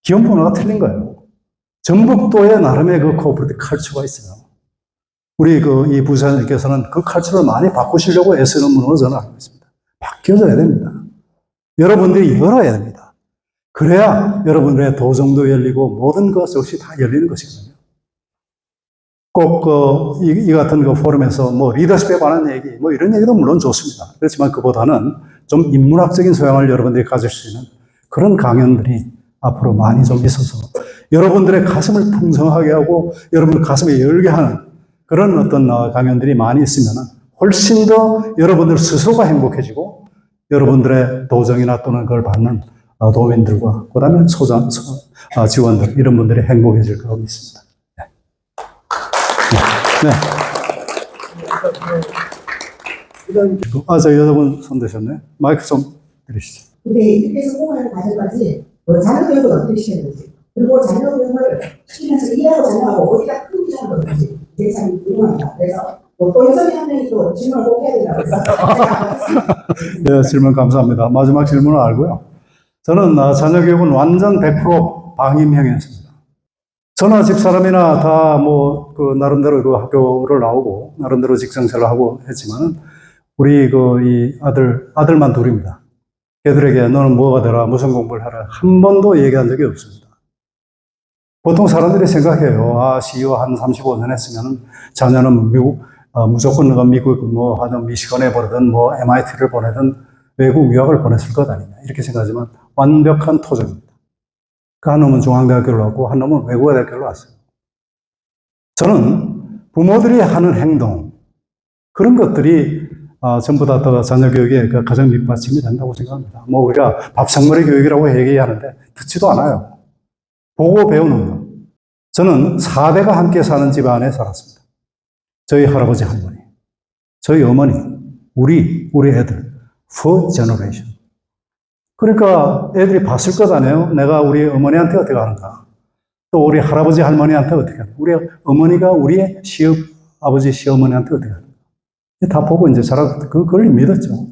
기업 문화가 틀린 거예요. 전북도에 나름의 그 코어포레이트 컬처가 있어요. 우리 이 부사님께서는 그 컬처를 많이 바꾸시려고 애쓰는 분으로 저는 알고 있습니다. 바뀌어져야 됩니다. 여러분들이 열어야 됩니다. 그래야 여러분들의 도정도 열리고 모든 것 역시 다 열리는 것이거든요. 꼭 이 같은 그 포럼에서 뭐 리더십에 관한 얘기, 뭐 이런 얘기도 물론 좋습니다. 그렇지만 그보다는 좀 인문학적인 소양을 여러분들이 가질 수 있는 그런 강연들이 앞으로 많이 좀 있어서 여러분들의 가슴을 풍성하게 하고 여러분의 가슴에 열게 하는 그런 어떤 강연들이 많이 있으면 훨씬 더 여러분들 스스로가 행복해지고 여러분들의 도정이나 또는 그걸 받는 도민들과 그 다음에 지원들 이런 분들이 행복해질 거라고 믿습니다. 네. 저 여러분 손 드셨네. 마이크 좀 드리시죠. 근데 이렇게 성공하는 과정까지 자녀교육을 어떻게 시켰는지 그리고 자녀교육을 시키면서 일하고 자녀하고 어디가 큰 비전을 넣는지 이게 참 궁금합니다. 그래서 또 여성이 한 명이 또 질문을 꼭 해야 된다고 해서 네, 질문 감사합니다. 마지막 질문을 알고요. 저는 자녀교육은 완전 100% 방임형이었습니다. 저나 집사람이나 다 뭐 그 나름대로 그 학교를 나오고 나름대로 직장생활을 하고 했지만은 우리 이 아들만 둘입니다. 걔들에게 너는 뭐가 되라, 무슨 공부를 하라 한 번도 얘기한 적이 없습니다. 보통 사람들이 생각해요. CEO 한 35년 했으면 자녀는 무조건 미국 뭐 하든 미시건에 보내든 뭐 MIT를 보내든 외국 유학을 보냈을 것 아니냐 이렇게 생각하지만 완벽한 토종입니다. 그 한 놈은 중앙대학교를 나왔고 한 놈은 외국어대학교를 나왔어요. 저는 부모들이 하는 행동 그런 것들이 전부 다 자녀교육의 그 가장 밑받침이 된다고 생각합니다. 뭐 우리가 밥상머리 교육이라고 얘기하는데 듣지도 않아요. 보고 배우는 거. 저는 4대가 함께 사는 집안에 살았습니다. 저희 할아버지 할머니, 저희 어머니, 우리 애들, four generation. 그러니까 애들이 봤을 것 아니에요? 내가 우리 어머니한테 어떻게 하는가? 또 우리 할아버지 할머니한테 어떻게 하는가? 우리 어머니가 우리의 아버지 시어머니한테 어떻게 하는가? 다 보고 이제 그걸 믿었죠.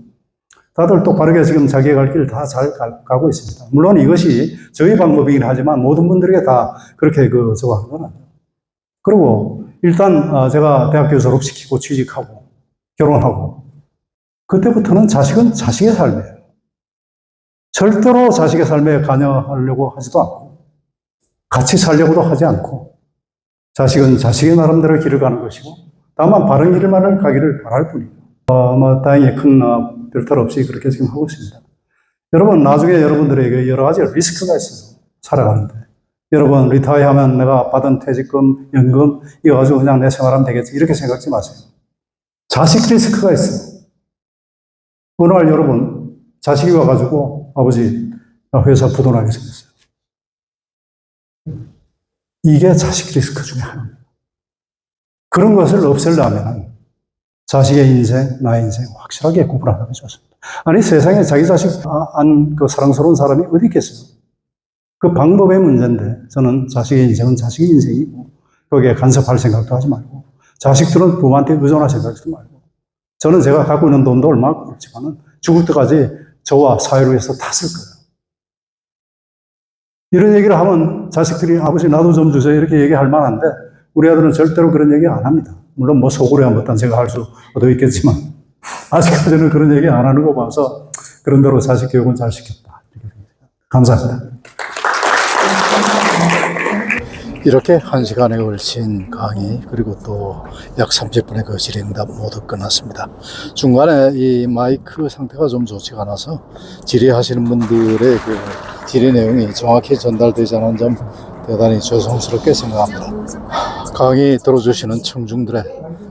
다들 똑바르게 지금 자기의 갈 길 다 잘 가고 있습니다. 물론 이것이 저희 방법이긴 하지만 모든 분들에게 다 그렇게 저거 하는 건 아니에요. 그리고 일단 제가 대학교 졸업시키고 취직하고 결혼하고 그때부터는 자식은 자식의 삶이에요. 절대로 자식의 삶에 관여하려고 하지도 않고 같이 살려고도 하지 않고 자식은 자식의 나름대로 길을 가는 것이고 다만 바른 길만을 가기를 바랄 뿐이에요. 다행히 큰 별탈 없이 그렇게 지금 하고 있습니다. 여러분 나중에 여러분들에게 여러 가지 리스크가 있어요. 살아가는데. 여러분 리타이어하면 내가 받은 퇴직금, 연금 이거 가지고 그냥 내 생활하면 되겠지 이렇게 생각하지 마세요. 자식 리스크가 있어요. 어느 날 여러분 자식이 와가지고 아버지 나 회사 부도나게 생겼어요. 이게 자식 리스크 중에 하나입니다. 그런 것을 없애려면 자식의 인생, 나의 인생 확실하게 구분하는 게 좋습니다. 아니 세상에 자기 자식 그 사랑스러운 사람이 어디 있겠어요? 그 방법의 문제인데 저는 자식의 인생은 자식의 인생이고 거기에 간섭할 생각도 하지 말고 자식들은 부모한테 의존할 생각하지 말고. 저는 제가 갖고 있는 돈도 얼마 없지만은 죽을 때까지 저와 사회를 위해서 다 쓸 거예요. 이런 얘기를 하면 자식들이 아버지 나도 좀 주세요 이렇게 얘기할 만한데 우리 아들은 절대로 그런 얘기 안 합니다. 물론 뭐 속으로 한번 딴 생각할 수도 있겠지만 아직까지는 그런 얘기 안 하는 거 봐서 그런 대로 자식 교육은 잘 시켰다. 감사합니다. 이렇게 1시간에 걸친 강의 그리고 또 약 30분의 그 질의응답 모두 끝났습니다. 중간에 이 마이크 상태가 좀 좋지가 않아서 질의하시는 분들의 그 질의 내용이 정확히 전달되지 않은 점 대단히 죄송스럽게 생각합니다. 강의 들어주시는 청중들의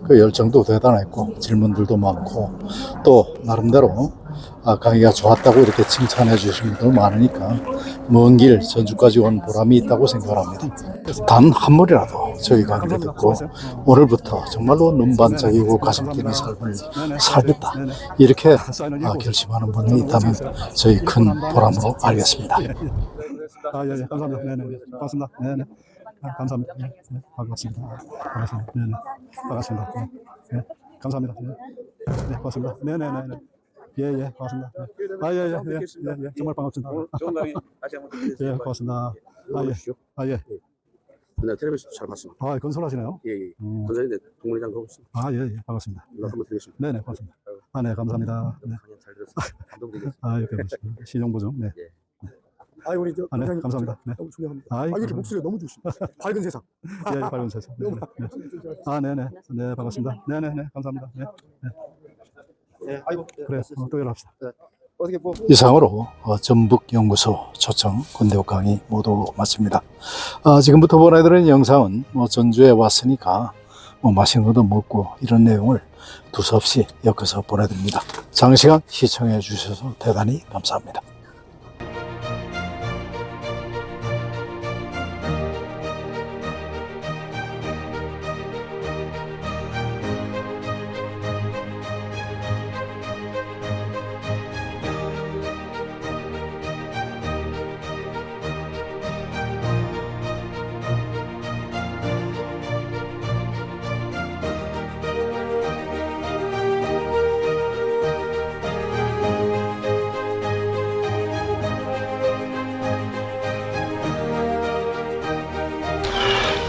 그 열정도 대단했고 질문들도 많고 또 나름대로 강의가 좋았다고 이렇게 칭찬해 주신 분들 많으니까 먼 길 전주까지 온 보람이 있다고 생각합니다. 단 한 번이라도 저희 강의를 듣고 오늘부터 정말로 눈반짝이고 가슴 뛰는 삶을 살겠다 이렇게 결심하는 분이 있다면 저희 큰 보람으로 알겠습니다. 감사합니다. 네네. 반갑습니다. 네네. 감사합니다. 네. 반갑습니다. 반갑습니다. 네네. 반갑습니다. 네. 감사합니다. 네. 고맙습니다. 네네네. 예, 반갑습니다. 예, 정말 반갑습니다. 좋은 강의 다시 한번 드리겠습니다. 예, 고맙습니다. 예. 네, 텔레비전도 잘 봤습니다. 건설하시네요? 예. 건설인데 동물이장 가고 있습니다. 예, 반갑습니다. 연락 한번 드리겠습니다. 네네, 고맙습니다. 네, 감사합니다. 네. 강의 잘 들었습니다. 감동적이었습니다. 이렇게 보시면 시정보정. 네. 우리 저 네, 감사합니다. 네. 너무 존경합니다. 이렇게 이렇게 목소리가 너무 좋으십니다. 밝은 세상. 예, 밝은 세상. 네. 네네. 네, 반갑습니다. 네네, 감사합니다. 네. 그래, 또 연락합시다. 어떻게 뭐 이상으로 전북연구소 초청 군대국 강의 모두 마칩니다. 지금부터 보내드리는 영상은 전주에 왔으니까 맛있는 것도 먹고 이런 내용을 두서없이 엮어서 보내드립니다. 장시간 시청해 주셔서 대단히 감사합니다.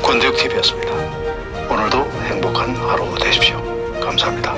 권대욱TV였습니다. 오늘도 행복한 하루 되십시오. 감사합니다.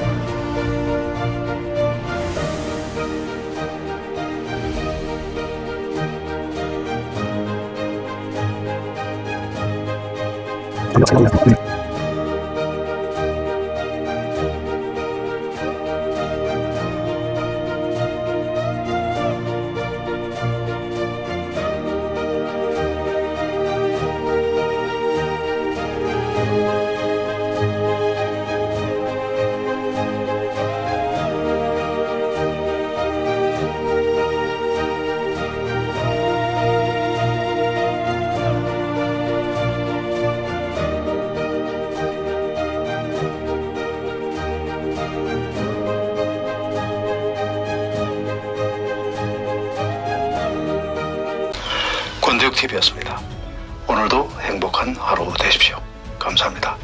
권대욱TV였습니다. 오늘도 행복한 하루 되십시오. 감사합니다.